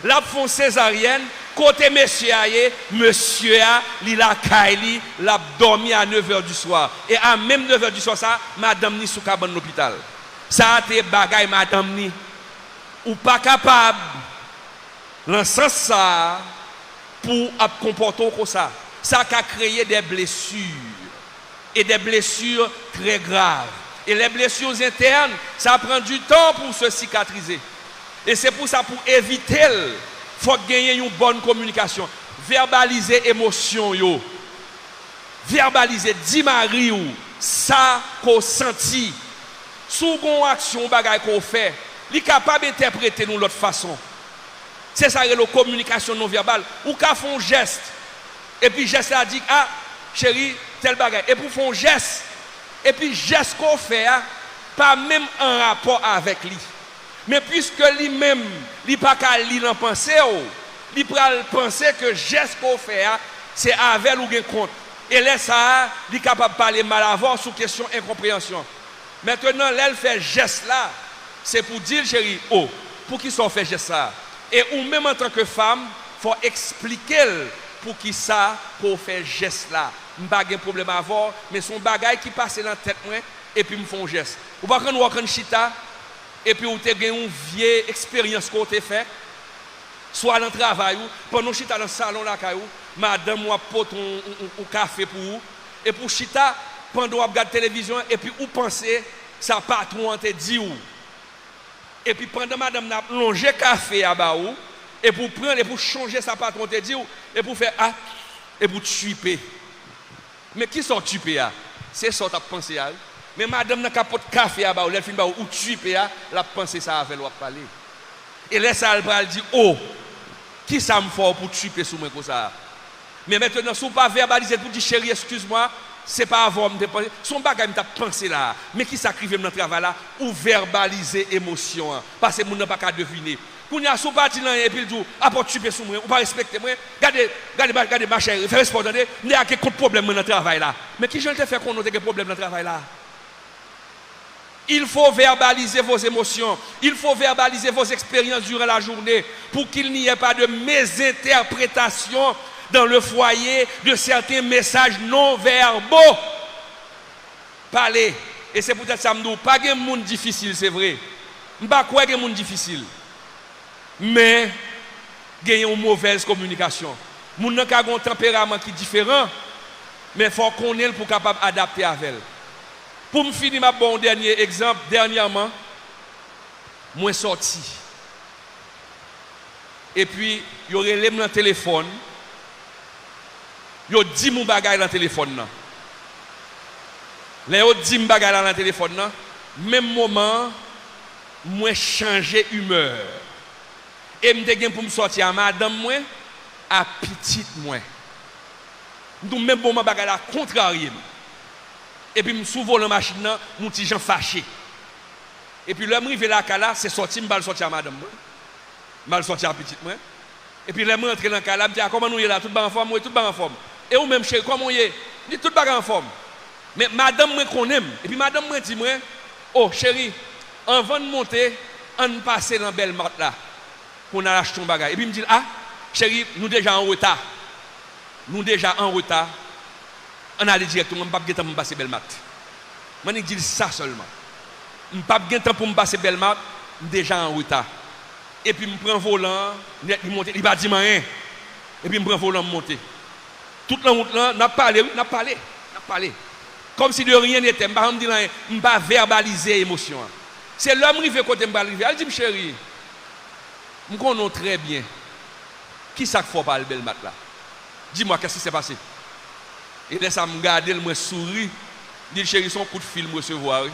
la font césarienne, côté monsieur aye, monsieur a, li la caille, la dormi à 9h du soir. Et à même 9h du soir ça, madame ni sous cabane l'hôpital. Ça a été bagay madame ni ou pas capable l'ensemble ça pour comporter comme ça. Ça a créé des blessures. Et des blessures très graves. Et les blessures internes, ça prend du temps pour se cicatriser. Et c'est pour ça, pour éviter, il faut gagner une bonne communication. Verbaliser l'émotion. Verbaliser, dis Marie, ça qu'on senti. Sous une action, bagay qu'on fait, il est capable d'interpréter de l'autre façon. C'est ça, la communication non verbale. Ou qu'à font un geste. Et puis geste a dit, ah, chérie, tel bagage. Et pour faire un geste. Et puis geste qu'on fait, pas même en rapport avec lui. Mais puisque lui-même, il n'a pas qu'à lire en pensée, il peut penser que geste qu'on fait, c'est avec ou bien compte. Et là, ça, il est capable de parler mal avant sous question incompréhension. Maintenant, là, elle fait geste là, c'est pour dire, chérie, oh, pour qui ça fait geste là? Et ou même en tant que femme, il faut expliquer pour qui ça pour faire geste là. Je n'ai pas de problème à avoir, mais son bagage qui passe dans la tête et puis me font geste. Ou pas quand nous avons chita et puis vous avez une vieille expérience qu'on a fait, soit dans le travail, pendant chita dans le salon là, madame ou apporte un café pour vous, et pour chita, pendant vous regardez la télévision, et puis vous pensez sa patron te dit ou. Et puis pendant madame n'a plongé café à baou et pour prendre et pour changer sa patron te dit ou et pour faire ah et pour tuer. Mais qui sont tués à? C'est ça t'as pensé à. Mais madame n'a capote café à baou, elle fin baou ou tuer à, la pensée ça avec l'autre parler. Et là ça elle dit oh qui ça me fait pour tuer sous moi comme ça. Mais maintenant si vous pas verbaliser pour dire chérie excuse-moi. C'est pas avant de penser. Son bagage m'a pensé là. Mais qui sacrifie dans le travail là ou verbaliser émotion parce que moun n'a pas qu'à deviner. Quand y a sous parti là et puis il dit apporte tu sur moi ou pas respecter moi. Regardez ma chérie, fais respecter. Il y a quelques problèmes dans le travail là. Mais qui j'en te fait qu'on a des problèmes dans le travail là? Il faut verbaliser vos émotions. Il faut verbaliser vos expériences durant la journée pour qu'il n'y ait pas de mésinterprétation dans le foyer de certains messages non verbaux. Parler. Et c'est peut-être ça me dit, pas de monde difficile, c'est vrai. Je ne sais pas quoi de monde difficile. Mais, il y a une mauvaise communication. Les gens ont un tempérament qui est différent, mais il faut qu'on ait pour capable d'adapter avec elle. Pour me finir, ma bon dernier exemple, dernièrement, moi sorti. Et puis, il y aurait les dans le téléphone. Yo dit mon bagage dans le téléphone là. Là yo dit mon bagage dans le téléphone là, même moment moi changer humeur. Et me dégain pour me sortir à madame moi à petite moi. Donc même moment bagage là contrarié. Et puis me souvent la machine là, mon petit Jean fâché. Et puis l'homme arrivé là c'est sorti me sortir à madame moi. Mal sortir à petite moi. Et puis l'homme rentré dans le me dit comment nous y là tout en forme, moi tout en forme. Et ou même chez comment y est, dit tout bagarre en forme. Mais madame moi qu'on aime et puis madame moi dit moi oh chérie, avant de monter, on passe dans belle marque là pour nous acheter un bagage. Et puis il me dit ah chérie, nous déjà en retard. Nous déjà en retard. On allait directement, on pas de temps pour passer belle marque. Moi je dis ça seulement. On pas de temps pour me passer belle marque, déjà en retard. Et puis je prends volant, il monte, il va dire rien. Et puis je prends volant monter. Toute la route là, n'a parlé. Comme si de rien n'était, je ne pas verbaliser l'émotion. C'est l'homme qui fait côté me arriver. Elle dit chérie, je connais très bien. Qui ça faut pas le bel mat là? Dis-moi qu'est-ce qui s'est passé? Et là ça me garde, moi souris. Dit chérie, son coup de fil me recevoir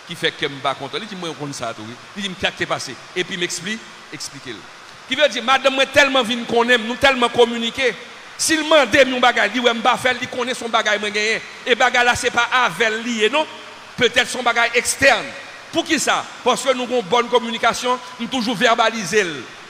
qui fait que je ne suis pas content. Il dit moi on connaît ça tout. Il dit qu'est-ce qui s'est passé? Et puis expliquez-le. Qui veut dire madame moi tellement vinn qu'on aime, nous tellement communiquer. S'il m'a demandé mon bagage, il dit pas faire, il connaît son bagage moi gagné. Et bagage là c'est pas avec lié non, peut-être son bagage externe. Pour qui ça? Parce que nous avons une bonne communication, nous toujours verbaliser.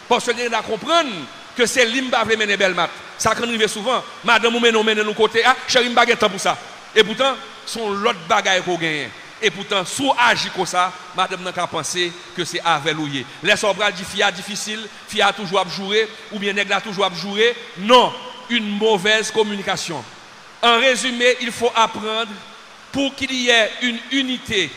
Parce que nous devons comprendre que c'est l'imba veut mener belle mat. Ça arrive souvent. Madame nous mène nous côté ah chérie m'bagage temps pour ça. Et pourtant son l'autre bagage qu'on gagne. Et pourtant sous agit comme ça, madame n'a qu'à penser que c'est avec loué. Les sobral dit fia difficile, fia toujours à jouer ou bien nèg la toujours à jouer. Non. Une mauvaise communication. En résumé, il faut apprendre pour qu'il y ait une unité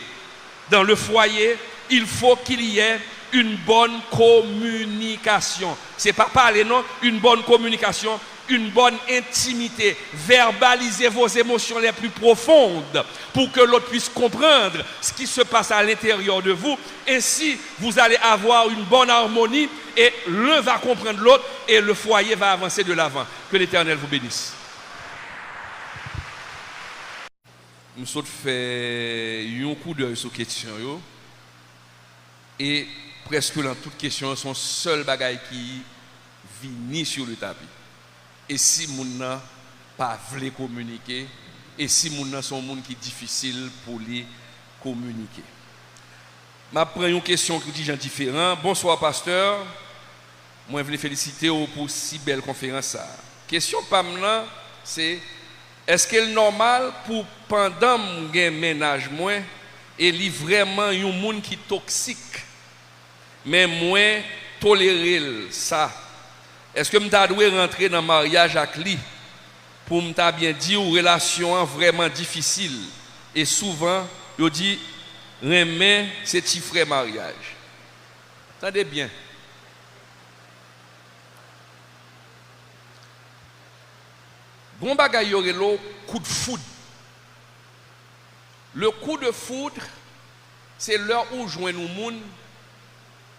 dans le foyer, il faut qu'il y ait une bonne communication. C'est pas parler non, une bonne communication, une bonne intimité. Verbalisez vos émotions les plus profondes pour que l'autre puisse comprendre ce qui se passe à l'intérieur de vous. Ainsi, vous allez avoir une bonne harmonie et l'un va comprendre l'autre et le foyer va avancer de l'avant. Que l'Éternel vous bénisse. Nous sommes fait un coup d'œil sur la question. Et presque dans toute question, son seul bagaille qui vient sur le tapis. Et si moun nan pas vle communiquer, et si moun nan son monde qui est difficile pour les communiquer. Je prends une question qui est différente. Bonsoir pasteur. Moi je voulais féliciter pour si belle conférence. Question pamna c'est est-ce qu'il est normal pour pendant mon ménage moi et li vraiment un monde qui toxique mais moi tolérer ça? Est-ce que je dois rentrer dans le mariage avec lui pour me bien dire une relation vraiment difficile et souvent je dis remet c'est petit frère mariage. Attendez bien. Bon bagay yore lo coup de foudre. Le coup de foudre c'est l'heure où joint nous monde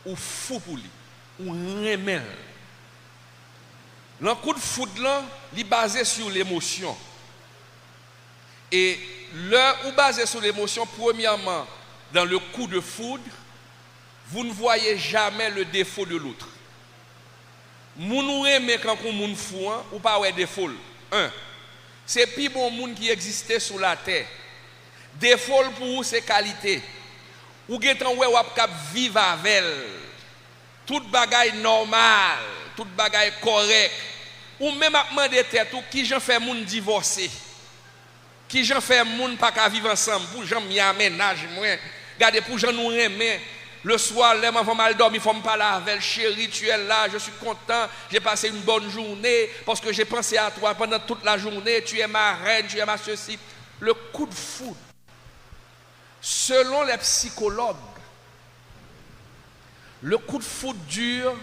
ou fou pour lui, ou remel. Le coup de foudre là, il est basé sur l'émotion. Et l'heure où basé sur l'émotion, premièrement, dans le coup de foudre, vous ne voyez jamais le défaut de l'autre. Moun ou aimé quand on moun fou ou pas ouais défaut. Un, c'est plus bon monde qui existait sur la terre. Défaut pour vous c'est qualité. Ou getan ouais ou cap vivre avec elle. Toute bagaille normal, toute bagaille correct. Ou même à demander tête ou qui j'en fait moun divorcer. Qui j'en fait moun pas qu'à vivre ensemble pour j'en m'y aménage moi. Regardez pour j'en nous aimer. Le soir, les enfants mal dormi, il faut me parler avec chérie, tu es là, je suis content, j'ai passé une bonne journée parce que j'ai pensé à toi pendant toute la journée, tu es ma reine, tu es ma ceci. Le coup de foudre, selon les psychologues, le coup de foudre dure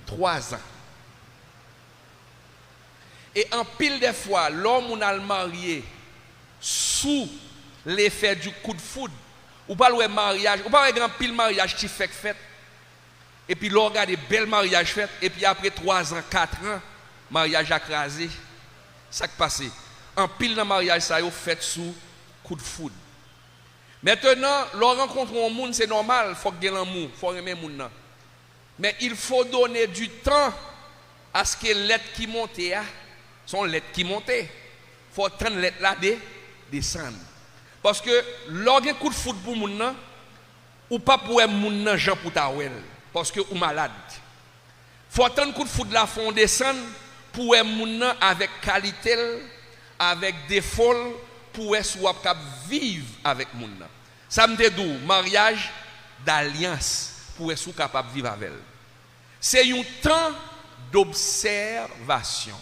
3 ans. Et en pile des fois, l'homme ou le marié, sous l'effet du coup de foudre, ou pas le mariage, ou pas un grand pile mariage qui fait et puis l'on regarde des belles mariages faits et puis après 3 ans, 4 ans, mariage écrasé. Ça qui passe. En pile dans mariage ça yo fait sous coup de foudre. Maintenant, l'on rencontre un monde, c'est normal, faut que l'amour, faut aimer monde. Mais il faut donner du temps à ce que l'être qui monte sont lettres qui montent. Il faut attendre l'être là descendre. Parce que lorsqu'il y a un coup de foudre pour moun nan, ou pas pour moun nan Jean pour ta ouel, parce que ou malade. Faut attendre un coup de foudre là fond descendre pour moun nan avec qualité, avec défaut, pour soit capable vivre avec moun nan. Ça me dit mariage d'alliance pour être capable vivre avec elle. C'est un temps d'observation.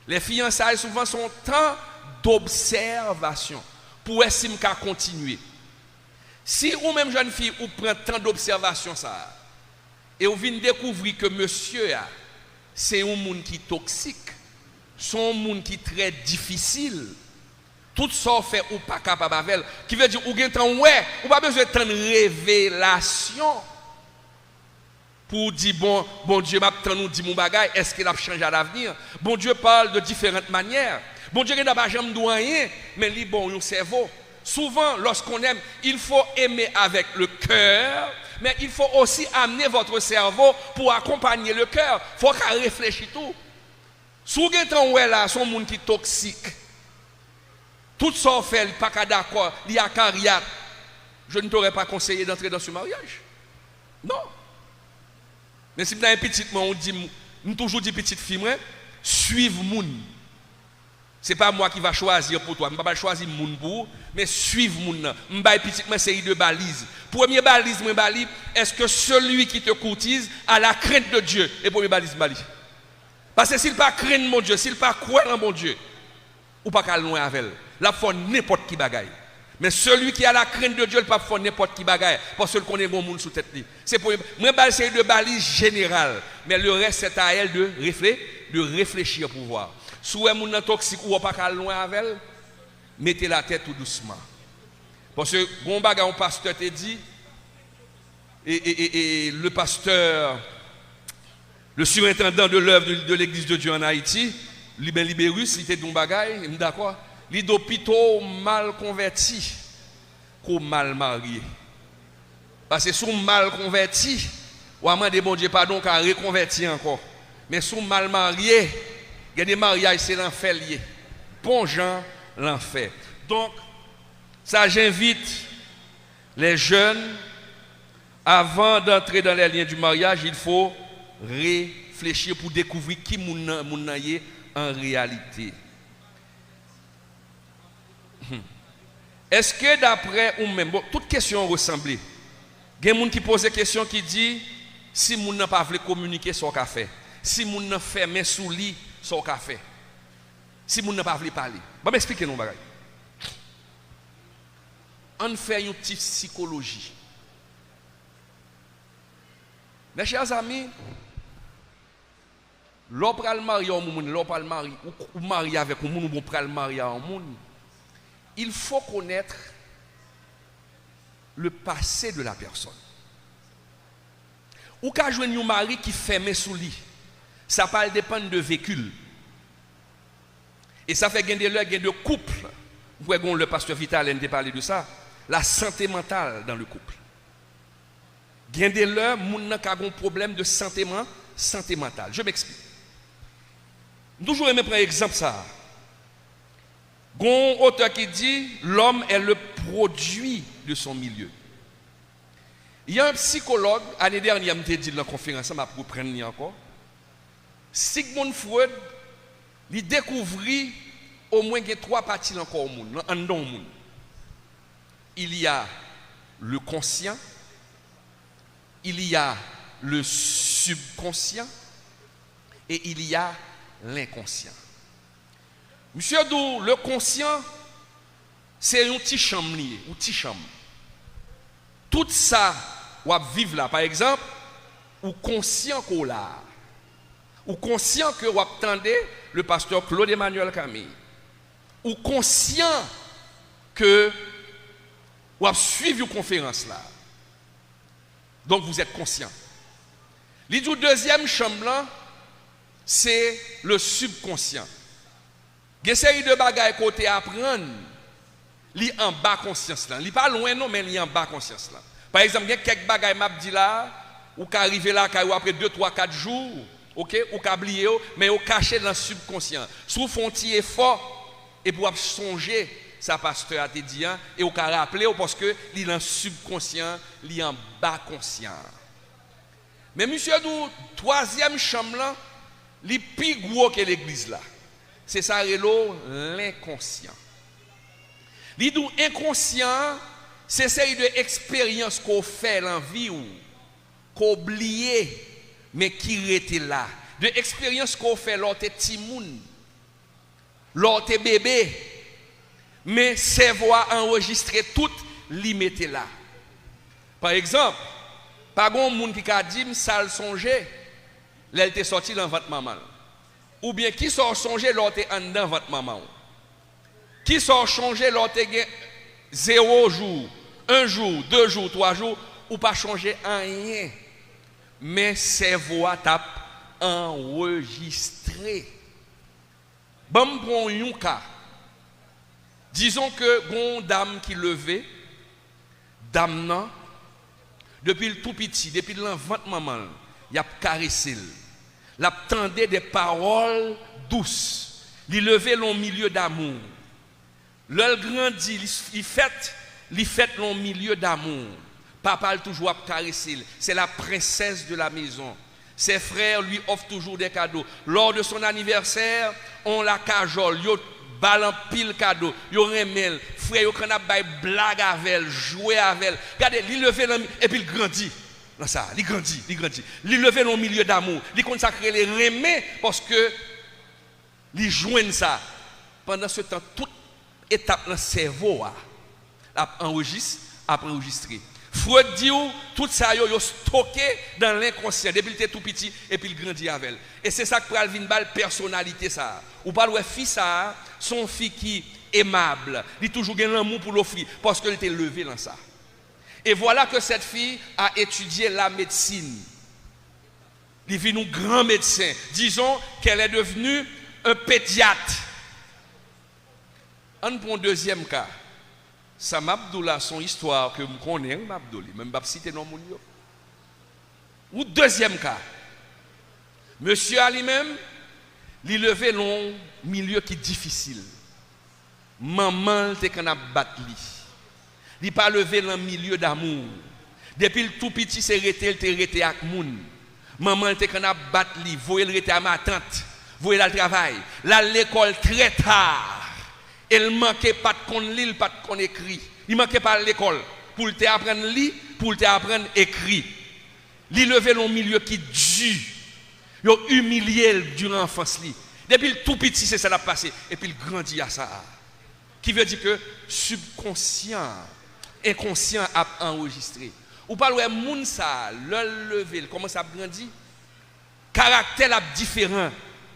Les fiançailles souvent sont un temps d'observation. Pour essayer de continuer. Si ou même jeune fille ou prend temps d'observation ça et vous venez découvrir que monsieur c'est un monde qui est toxique, c'est un monde qui est très difficile. Tout ça fait ou pas capable avec elle, qui veut dire ou gain temps ouais, ou pas besoin de temps de révélation pour dire bon Dieu m'a nous dit mon bagage, est-ce qu'il a changé à l'avenir? Bon Dieu parle de différentes manières. Bon Dieu n'a pas jamais rien, mais il bon un cerveau. Souvent, lorsqu'on aime, il faut aimer avec le cœur, mais il faut aussi amener votre cerveau pour accompagner le cœur. Il faut qu'à réfléchir tout. Si vous avez là, son monde qui est toxique, tout ça fait, il n'est pas d'accord, il y a carrière. Je ne t'aurais pas conseillé d'entrer dans ce mariage. Non. Mais si vous avez un petit, on dit, nous toujours dit petite fille, suivre moun. Ce n'est pas moi qui va choisir pour toi. Je ne vais pas choisir moun pour, mais suivre moun. Je vais petit série de balises. Première balise, est-ce que celui qui te courtise a la crainte de Dieu? Et première balise, parce que s'il pas craint mon Dieu, s'il pas croit en mon Dieu, ou pas qu'à loin avec elle, là faut n'importe qui bagaille. Mais celui qui a la crainte de Dieu, il ne peut pas faire n'importe qui bagaille, parce qu'il connaît bon monde sous tête. C'est pour moi, c'est une balise générale, mais le reste c'est à elle de réfléchir pour voir. Si vous êtes toxique ou pas loin avec elle, mettez la tête tout doucement. Parce que bon bagage, un pasteur te dit, et le pasteur, le surintendant de l'œuvre de l'Église de Dieu en Haïti, Libérus, il était d'un bagage, d'accord? Il est plutôt mal converti qu'au mal marié. Parce que si on mal converti, on a demandé bon Dieu pardon qu'à reconvertir encore. Mais si on mal marié, il y a des mariages, c'est l'enfer lié. Bon gens, l'enfer. Donc, ça j'invite les jeunes, avant d'entrer dans les liens du mariage, il faut réfléchir pour découvrir qui moun est en réalité. Est-ce que d'après ou même, bon, toute question ressemble. Il y a des gens qui posent des questions qui disent si moun n'a pas voulu communiquer sur café, si moun n'a fait main sous lit sur café, si moun n'a pas voulu parler. Bon, m'expliquez nous bagay. On fait une petite psychologie. Mes chers amis, l'on pral marier au monde, l'on pral marier ou marier avec un monde ou on pral marier au monde. Il faut connaître le passé de la personne. Ou qu'à jouer un mari qui ferme sous lit. Ça parle dépendre de véhicule. Et ça fait gagner de couple. Vous voyez, le pasteur Vital a parlé de ça. La santé mentale dans le couple. Gagner l'heure, moun nan ka gon problème de santé mentale. Je m'explique. Toujours aimé prendre exemple ça. Gon auteur qui dit l'homme est le produit de son milieu. Il y a un psychologue, l'année dernière, je dit dans la conférence, je vais reprendre encore. Sigmund Freud, il découvrit au moins 3 parties encore au monde, dans le monde. Il y a le conscient, il y a le subconscient et il y a l'inconscient. Monsieur Dou, le conscient, c'est un petit chambre lié, un petit chambre. Tout ça, ou vivre là, par exemple, ou conscient qu'on l'a, ou conscient que vous attendez le pasteur Claude Emmanuel Camille, ou conscient que vous avez suivi une conférence là. Donc vous êtes conscient. Le deuxième chambre là, c'est le subconscient. Il y a une série de bagages côté apprendre, li en bas conscience là. Li pas loin non mais li en bas conscience là. Par exemple, il y a quelques bagages m'a dit là ou qu'arriver là après 2 3 4 jours, OK, ou qu'oublier mais au caché dans le subconscient. Sous fonti effort et pour songer ça pasteur a dit et au rappeler parce que li dans subconscient, li en bas conscient. Mais monsieur dou troisième chambre là, li plus gros que l'église là. C'est ça l'inconscient. L'idou inconscient, c'est série de expériences qu'on fait dans la vie ou qu'on oublie mais qui était là. De expériences qu'on fait lors t'es timoun, lors t'es bébé, mais c'est voix enregistrer toutes li mettez là. Par exemple, pas grand monde qui a dit ça le songer, l'elle t'est sorti dans votre maman. Ou bien qui sort songer lors t'es en dans votre maman. Qui sort changer lors t'es 0 jour, 1 jour, 2 jours, 3 jours, ou pas changer rien. Mais c'est voix tape enregistré. Bon prend un cas. Disons que gon dame qui levait, dame nan, depuis le tout petit, depuis l'enfant maman, il a caressé. Il attendait des paroles douces. Il levait le milieu d'amour. L'elle grandit, il fait le milieu d'amour. Papa toujours caresser. C'est la princesse de la maison. Ses frères lui offrent toujours des cadeaux. Lors de son anniversaire, on la cajole. Yo balan pile cadeau. Yo remel. Frère yo kana bay blague avec elle, jouer avec elle. Regardez, il levait et puis il grandit. Dans ça, il grandit. Il levait le milieu d'amour. Il consacre les remets parce que il joignent ça. Pendant ce temps, toute étape dans le cerveau a enregistré. Freud dit tout ça yo stocké dans l'inconscient depuis il était tout petit et puis il grandit avec elle. Et c'est ça que pral vinn bal personnalité ça. Ou pas ouais fille ça, son fille qui aimable, il toujours gain l'amour pour l'offrir parce qu'elle était levée dans ça. Et voilà que cette fille a étudié la médecine. Elle est devenue grand médecin. Disons qu'elle est devenue un pédiatre. On prend un deuxième cas. Sam Abdoula, son histoire que je connais, même pas citer non mon. Ou deuxième cas. Monsieur a lui-même, il levé long milieu qui est difficile. Maman te kana battre lui. Il pas levé dans milieu d'amour. Depuis le tout petit c'est resté avec moun. Maman te kana battre lui, voyer le rete à ma tante, voyer le travail, là l'école très tard. Elle manquait pas de qu'on lit, pas de qu'on écrit. Il manquait pas l'école pour te apprendre lire, pour te apprendre écrit. Il levé dans milieu qui dur. Il a humilié durant l'enfance. Depuis le tout petit, c'est ça qui a passé. Et puis il grandit à ça. Qui veut dire que subconscient, inconscient a enregistré. Ou pas le monde ça, le lever, comment ça grandit. Caractère a différent.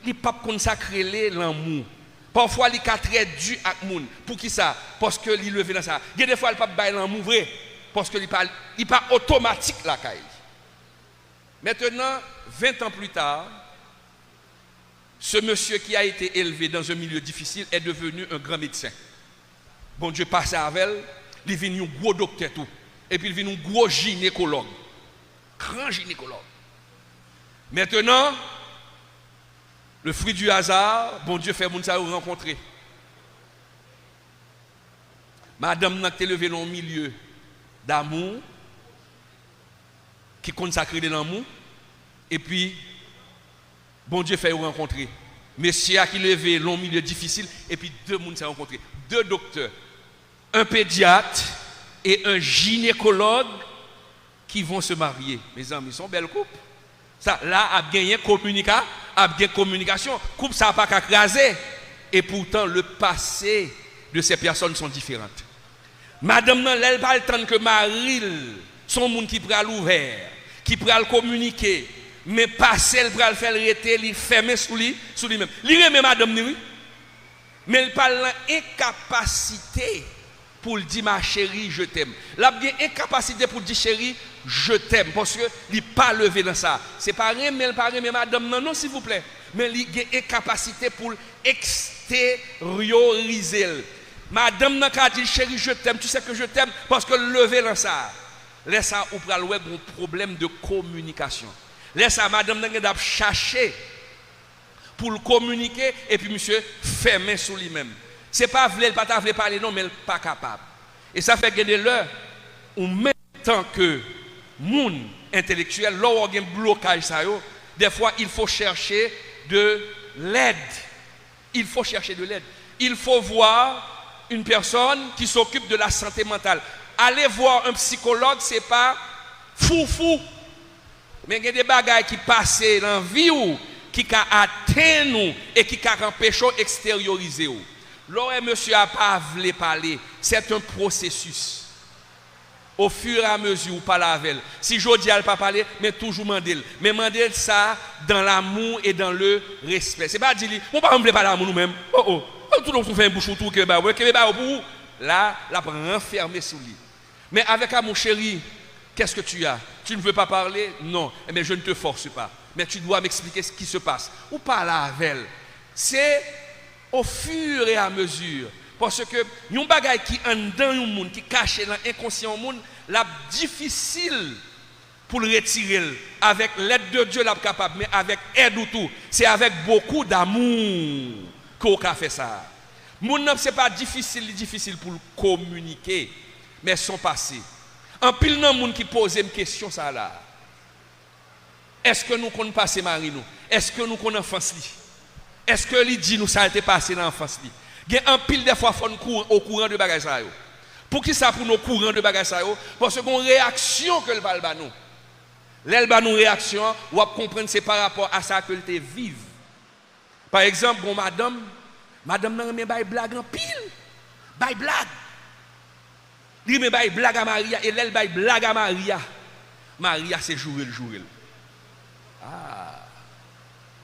Il pas consacré l'amour. Parfois, il est très dur avec les gens. Pour qui ça? Parce que il levé dans ça. Il y a des fois, il ne peut pas bailler l'amour vrai. parce que il pas automatique la caille. Maintenant, 20 ans plus tard, ce monsieur qui a été élevé dans un milieu difficile est devenu un grand médecin. Bon Dieu passe avec elle, il est devenu un gros docteur tout. Et puis il est devenu un gros gynécologue. Grand gynécologue. Maintenant, le fruit du hasard, bon Dieu fait Mounsa rencontrer. Madame n'a été levée dans un milieu d'amour, qui consacre de l'amour, et puis, bon Dieu fait rencontrer. Monsieur a qui levé dans un milieu difficile, et puis deux personnes s'est rencontré. Deux docteurs, un pédiatre et un gynécologue qui vont se marier. Mes amis, ils sont belles couples. Ça, là, a gagné communication. Couple, ça n'a pas qu'à craser. Et pourtant, le passé de ces personnes sont différentes. Madame, elle n'a pas le temps que Marie, son monde qui prend l'ouvert, qui prend le communiquer, mais passé, elle prend le faire arrêter, il ferme sous lui-même. Il remet madame, oui. Mais elle parle d'incapacité pour dire ma chérie, je t'aime. Elle a bien incapacité pour dire chérie, je t'aime. Parce qu'il n'est pas levé dans ça. C'est pas rien, mais elle parle, mais madame, non, s'il vous plaît. Mais il a incapacité pour extérioriser. Madame n'a qu'à dire chérie, je t'aime. Tu sais que je t'aime parce que levé dans ça. Laisse ça ou pral ouais un problème de communication. Laisse ça madame n'a qu'à chercher pour le communiquer et puis monsieur fermer sur lui-même. C'est pas vle pas ta vle parler non mais elle pas capable. Et ça fait gagner l'heure en même temps que monde intellectuel là où il y a un blocage ça yo, des fois il faut chercher de l'aide. Il faut chercher de l'aide. Il faut voir une personne qui s'occupe de la santé mentale. Aller voir un psychologue, ce n'est pas fou. Mais il y a des bagages qui passent dans la vie ou qui atteignent nous et qui empêchent d'extérioriser. Là, monsieur n'a pas voulu parler. C'est un processus. Au fur et à mesure, pas la veille. Si je dis à ne pas parler, mais toujours mandel. Mais mandel ça dans l'amour et dans le respect. C'est pas dire, on ne peut pas parler d'amour nous-mêmes. Tout le monde fait un bouche autour que là, la renfermer sur lui. Mais avec amour chéri, qu'est-ce que tu as? Tu ne veux pas parler? Non. Mais je ne te force pas. Mais tu dois m'expliquer ce qui se passe. Ou pas la veille. C'est au fur et à mesure. Parce que yon bagay qui en dans yon monde qui caché dans l'inconscient monde, la difficile pour le retirer avec l'aide de Dieu la capable mais avec aide ou tout, c'est avec beaucoup d'amour qu'on a fait ça. Monde c'est pas difficile pour communiquer mais son passé. En pile nan monde qui pose une question ça là. Est-ce que nous connaissons passé mari nous? Est-ce que nous connaissons enfance li? Est-ce que lui dit nous ça a été passé dans l'enfance li? Il y a un pile des fois faut au courant de bagages ça yo. Pour qui ça pour nos courants de bagages ça yo? Parce qu'on réaction que le bal ba nous. L'elle ba nous réaction, ou à comprendre c'est par rapport à ça que te vive. Par exemple, bon madame nan me bay blague en pile. Bay blague. Li me bay blague à Maria et l'elle bay blague à Maria. Maria c'est jouer. Ah.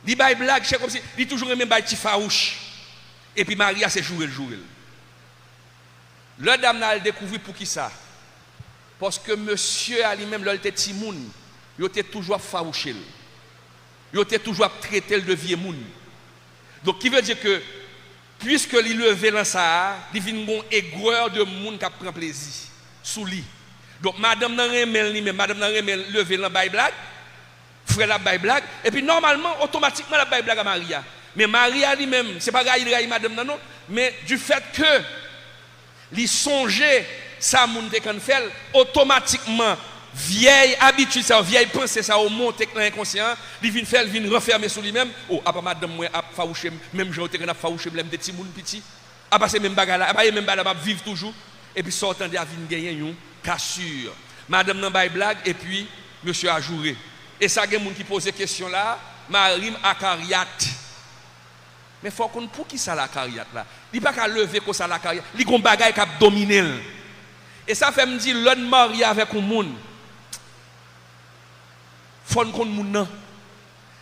Li bay blague, c'est comme si li toujours même bay petit farouche. Et puis Maria c'est jouer. Le dame n'a découvert pour qui ça? Parce que monsieur a lui-même l'ol était timoun, il était toujours farouché. Il était toujours traité de vieux moun. Donc qui veut dire que puisque il levé dans ça, il vient une aigreur de moun qui prend plaisir sous lui. Donc madame n'a remel lui-même, madame n'a remel levé dans bail blague, frère la bail blague et puis normalement automatiquement la bail blague à Maria. Mais Maria lui-même, c'est pas raï madame non, mais du fait que li songeait ça moun te kan fait automatiquement vieille habitude ça vieille pensée ça au monter dans l'inconscient, il vient faire vient renfermer sur lui-même. Oh après madame moi a faouché même j'étais quand a faouché blème des petits moun petit. A passer même bagarre là, a même bagarre vivre toujours et puis sortant de vient gagner une cassure. Madame nan bay blague et puis monsieur a joué. Et ça gen moun qui pose question là, Marim Akariat. Mais il faut qu'on pour qui ça la carrière là. Il pas qu'à lever comme ça la carrière. Il gon bagaille qui a dominé. Et ça fait me dire l'homme marié avec un monde. Faut qu'on moun.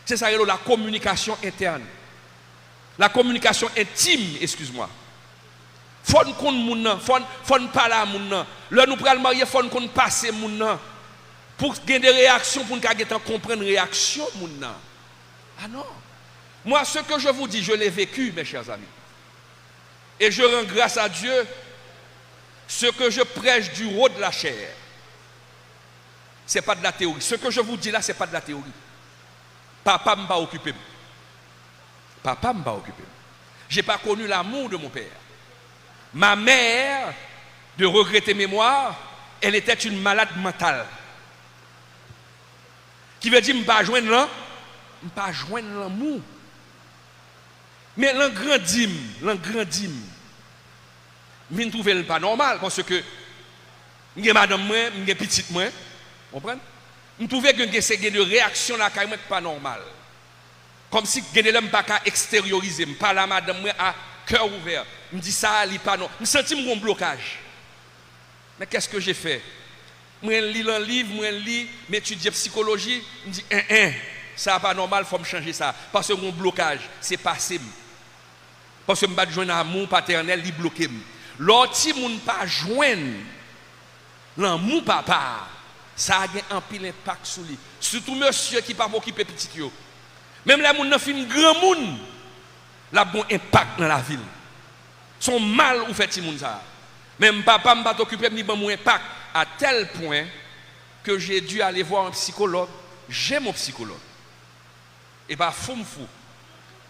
C'est ça la communication interne. La communication intime, excuse-moi. Faut nous connaître moun nan, faut nous parler à moun nan. Là nous pral marier, faut nous connaître passer moun nan. Pour gagner des réactions, pour nous comprendre réaction moun nan. Ah non. Moi, ce que je vous dis, je l'ai vécu, mes chers amis. Et je rends grâce à Dieu. Ce que je prêche du haut de la chair, ce n'est pas de la théorie. Ce que je vous dis là, ce n'est pas de la théorie. Papa m'a occupé. Papa m'a occupé. Je n'ai pas connu l'amour de mon père. Ma mère, de regretter mémoire, elle était une malade mentale. Qui veut dire, je ne pas joindre là, je ne pas joindre l'amour. Mais l'engrandim, je ne trouve pas normal parce que je suis madame, je suis petite, vous comprenez? Je trouve que c'est une réaction là qui n'est pas normale. Comme si je ne pas extérioriser, je parle à madame à cœur ouvert. Je me dis ça, il pas non. Je sens un blocage. Mais qu'est-ce que j'ai fait? Je lis un livre, je lis, m'étudier psychologie, je me dis, ça n'est pas normal, il faut me changer ça. Parce que mon blocage, c'est passé. Parce que je ne pas joindre l'amour paternel, il bloque. L'autre, si je ne pas joindre l'amour papa, ça a un pile impact sur lui. Surtout monsieur qui ne pas occupé petit yo. Même les gens qui ont un grand monde, là bon impact dans la ville. Son mal ou fait moun ça. Même papa m'a pas occupé ni bon impact à tel point que j'ai dû aller voir un psychologue. J'ai mon psychologue. Et pas fou.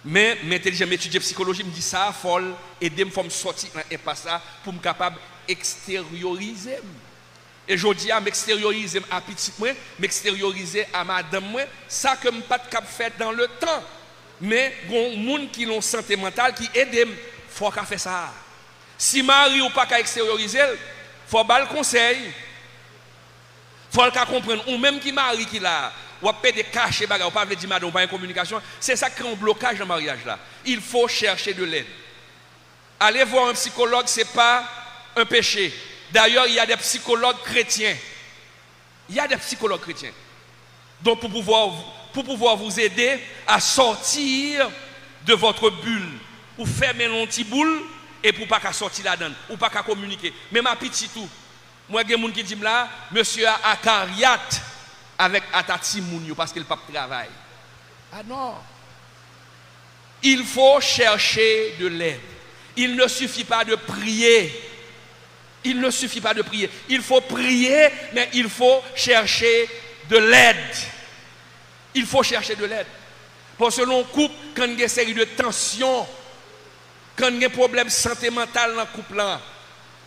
Mais intelligent m'étudier psychologie me dit ça folle aider me faire sortir dans impasse ça pour me capable extérioriser. Et je dis à m'extérioriser à petit moi, m'extérioriser à madame moi, ça que me pas cap faire dans le temps. Mais gon monde qui l'ont santé mentale qui aide faut qu'a faire ça. Si mari ou pas qu'à extérioriser, faut bal conseil. Faut qu'à comprendre ou même qui mari qui là ou a des cachets bagarre ou pas veut dire madame pas une communication, c'est ça qui crée un blocage dans le mariage là. Il faut chercher de l'aide. Aller voir un psychologue c'est pas un péché. D'ailleurs, il y a des psychologues chrétiens. Il y a des psychologues chrétiens. Donc pour pouvoir vous aider à sortir de votre bulle, ou fermer un petit boule et pour pas qu'à sortir là-dedans, ou pas qu'à communiquer. Même à petit tout. Moi, il y a des gens qui disent là, monsieur a cariat avec Atati Mounio parce qu'il n'a pas de travail. Ah non. Il faut chercher de l'aide. Il ne suffit pas de prier. Il ne suffit pas de prier. Il faut prier, mais il faut chercher de l'aide. Il faut chercher de l'aide. Parce que l'on coupe quand il y a une série de tensions, quand il y a un problème santé mentale dans le couple là.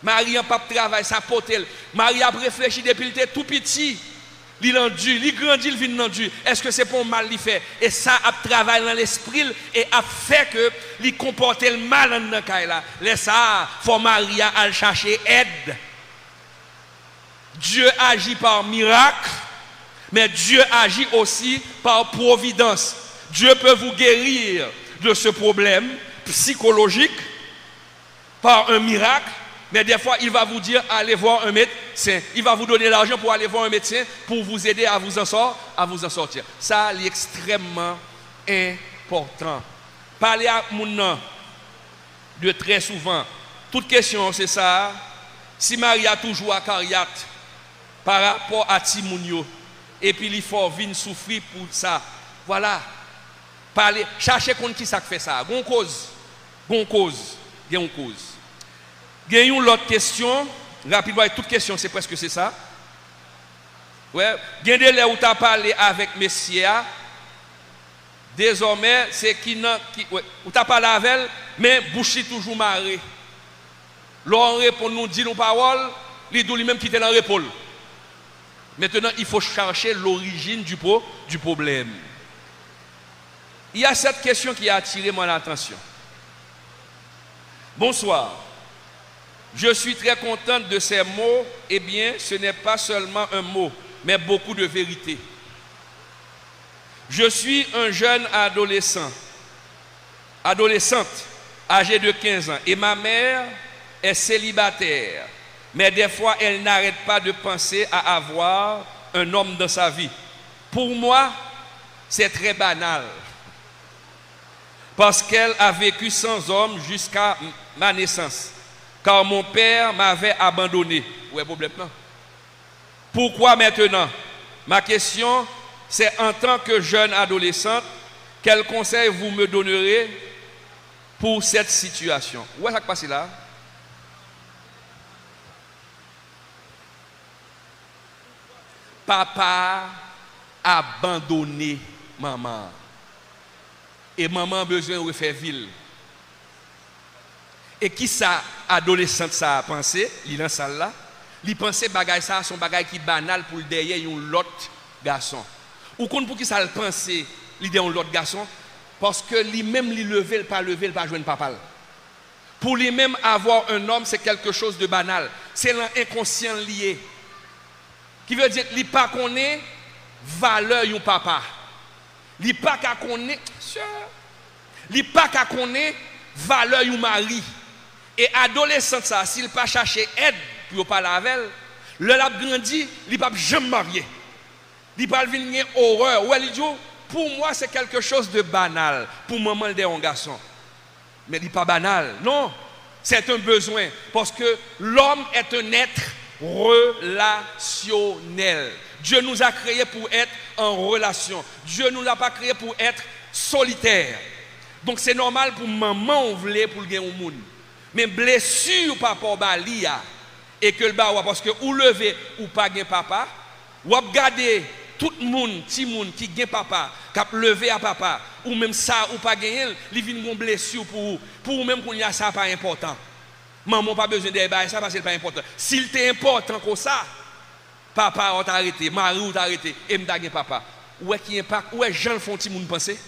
Marie n'a pas de travail, ça porte elle. Marie a réfléchi depuis qu'il était tout petit. Il grandit, il vient dans Dieu. Est-ce que c'est pour mal qu'il fait? Et ça a travaillé dans l'esprit et a fait que il comporte le mal dans le cas là. Laisse ça, faut Marie à chercher aide. Dieu agit par miracle, mais Dieu agit aussi par providence. Dieu peut vous guérir de ce problème psychologique par un miracle. Mais des fois, il va vous dire, allez voir un médecin. Il va vous donner l'argent pour aller voir un médecin pour vous aider à vous en sortir. Ça, c'est extrêmement important. Parler à mon nom de très souvent. Toute question, c'est ça. Si Marie a toujours à cariat par rapport à Timounio, et puis il faut venir souffrir pour ça. Voilà. Parler, chercher contre qui ça fait ça. Gon cause. Il y a une cause. Il y a une autre question, rapidement, toute question, c'est presque c'est ça. Ouais, il y a des où tu as parlé avec Messie, désormais, c'est qui où tu as parlé avec elle, mais bouchi toujours marré. L'on répond, nous dit nos paroles, il dit lui-même qui était dans l'épaule. Maintenant, il faut chercher l'origine du problème. Il y a cette question qui a attiré mon attention. Bonsoir. Je suis très contente de ces mots. Eh bien, ce n'est pas seulement un mot, mais beaucoup de vérité. Je suis un jeune adolescente, âgée de 15 ans, et ma mère est célibataire. Mais des fois, elle n'arrête pas de penser à avoir un homme dans sa vie. Pour moi, c'est très banal. Parce qu'elle a vécu sans homme jusqu'à ma naissance. car mon père m'avait abandonné. Où est le problème là? Pourquoi maintenant? Ma question, c'est en tant que jeune adolescente, quel conseil vous me donnerez pour cette situation? Où est-ce que ça passe là? Papa a abandonné maman. Et maman a besoin de refaire ville. Et qui ça, adolescente, ça a pensé, il est dans la salle là, il pensait que ça son bagage qui banal pour le derrière un autre garçon. Ou pour qui ça le pensait, l'idée un autre garçon, parce que lui-même, il lever, il pas joindre papa. Pour lui-même, avoir un homme, c'est quelque chose de banal. C'est l'inconscient lié. Qui veut dire qu'il pas connaît valeur du papa. Il pas connaît valeur du mari. Et adolescent ça, s'il pas chercher aide pour parler avec elle, le l'a grandi, il pas jamais marié. Il pas venir horreur. Ouais, pour moi c'est quelque chose de banal. Pour maman il est un garçon. Mais il pas banal. Non, c'est un besoin parce que l'homme est un être relationnel. Dieu nous a créés pour être en relation. Dieu ne nous a pas créés pour être solitaire. Donc c'est normal pour maman on voulait pour gagner au monde. Mais blessure papa balia et que le ba parce que ou lever ou pas gain papa, ou regarder tout le monde, petit monde qui gain papa, qui a levé à papa ou même ça ou pas gagner, il vient une blessure pour même qu'on y a ça pas important. Maman pas besoin de ça parce que c'est pas important. S'il était important comme ça, papa on t'a arrêté, mari on t'a arrêté et m'ta gain papa. Où est qui impact, où est Jean font petit monde penser?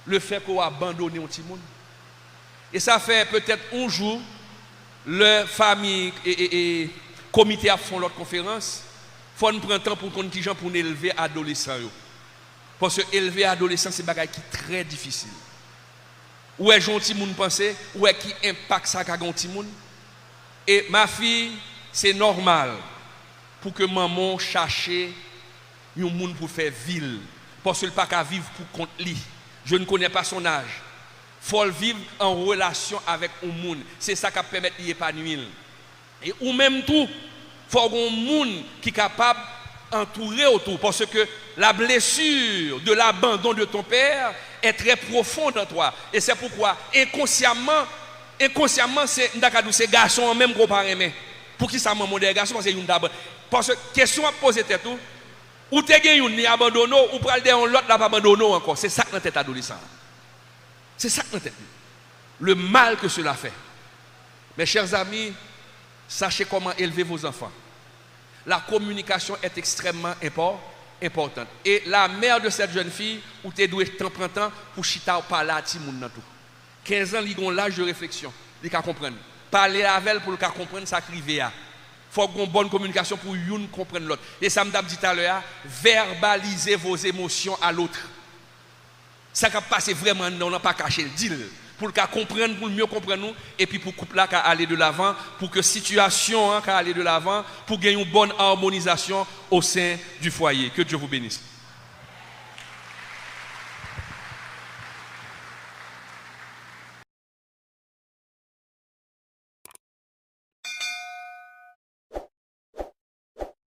Le fait qu'on a abandonné un petit monde. Et ça fait peut-être un jour, le famille et comité a fait l'autre conférence. Il faut prendre temps pour qu'on gens pour élever adolescents. Parce que élever adolescents, c'est un bagage qui est très difficile. Où est gentil moun penser, où est qui impact ça qu'a gentil moun. Et ma fille, c'est normal pour que maman cherche un monde pour faire ville. Parce qu'elle pas qu'à vivre pour compte lui. Je ne connais pas son âge. Il faut vivre en relation avec un monde. C'est ça qui permet d'y épanouir. Et ou même tout, il faut un monde qui est capable d'entourer autour. Parce que la blessure de l'abandon de ton père est très profonde en toi. Et c'est pourquoi, inconsciemment, c'est garçon même gros parents. Pour qui ça maman des garçons, parce que parce que question à poser tête tout. Ou te gen yon ni abandonné ou pral de on l'autre n'a pas abandonné encore. C'est ça dans tête adolescent. C'est ça dans tête. Le mal que cela fait. Mes chers amis, sachez comment élever vos enfants. La communication est extrêmement importante. Et la mère de cette jeune fille, ou te doué prendre temps pour chita ou parler à ti moun nan tout. 15 ans, ils ont l'âge de réflexion, ils ka comprendre. Parler avec elle pour le comprendre ça criver a. Faut une bonne communication pour une comprendre l'autre. Et ça me dit tout à l'heure, verbaliser vos émotions à l'autre. Ça qui passe vraiment, on n'a pas caché le deal. Pour le comprendre, pour mieux comprendre nous, et puis pour le couple là aller de l'avant, pour que la situation aller de l'avant, pour gagner une bonne harmonisation au sein du foyer. Que Dieu vous bénisse.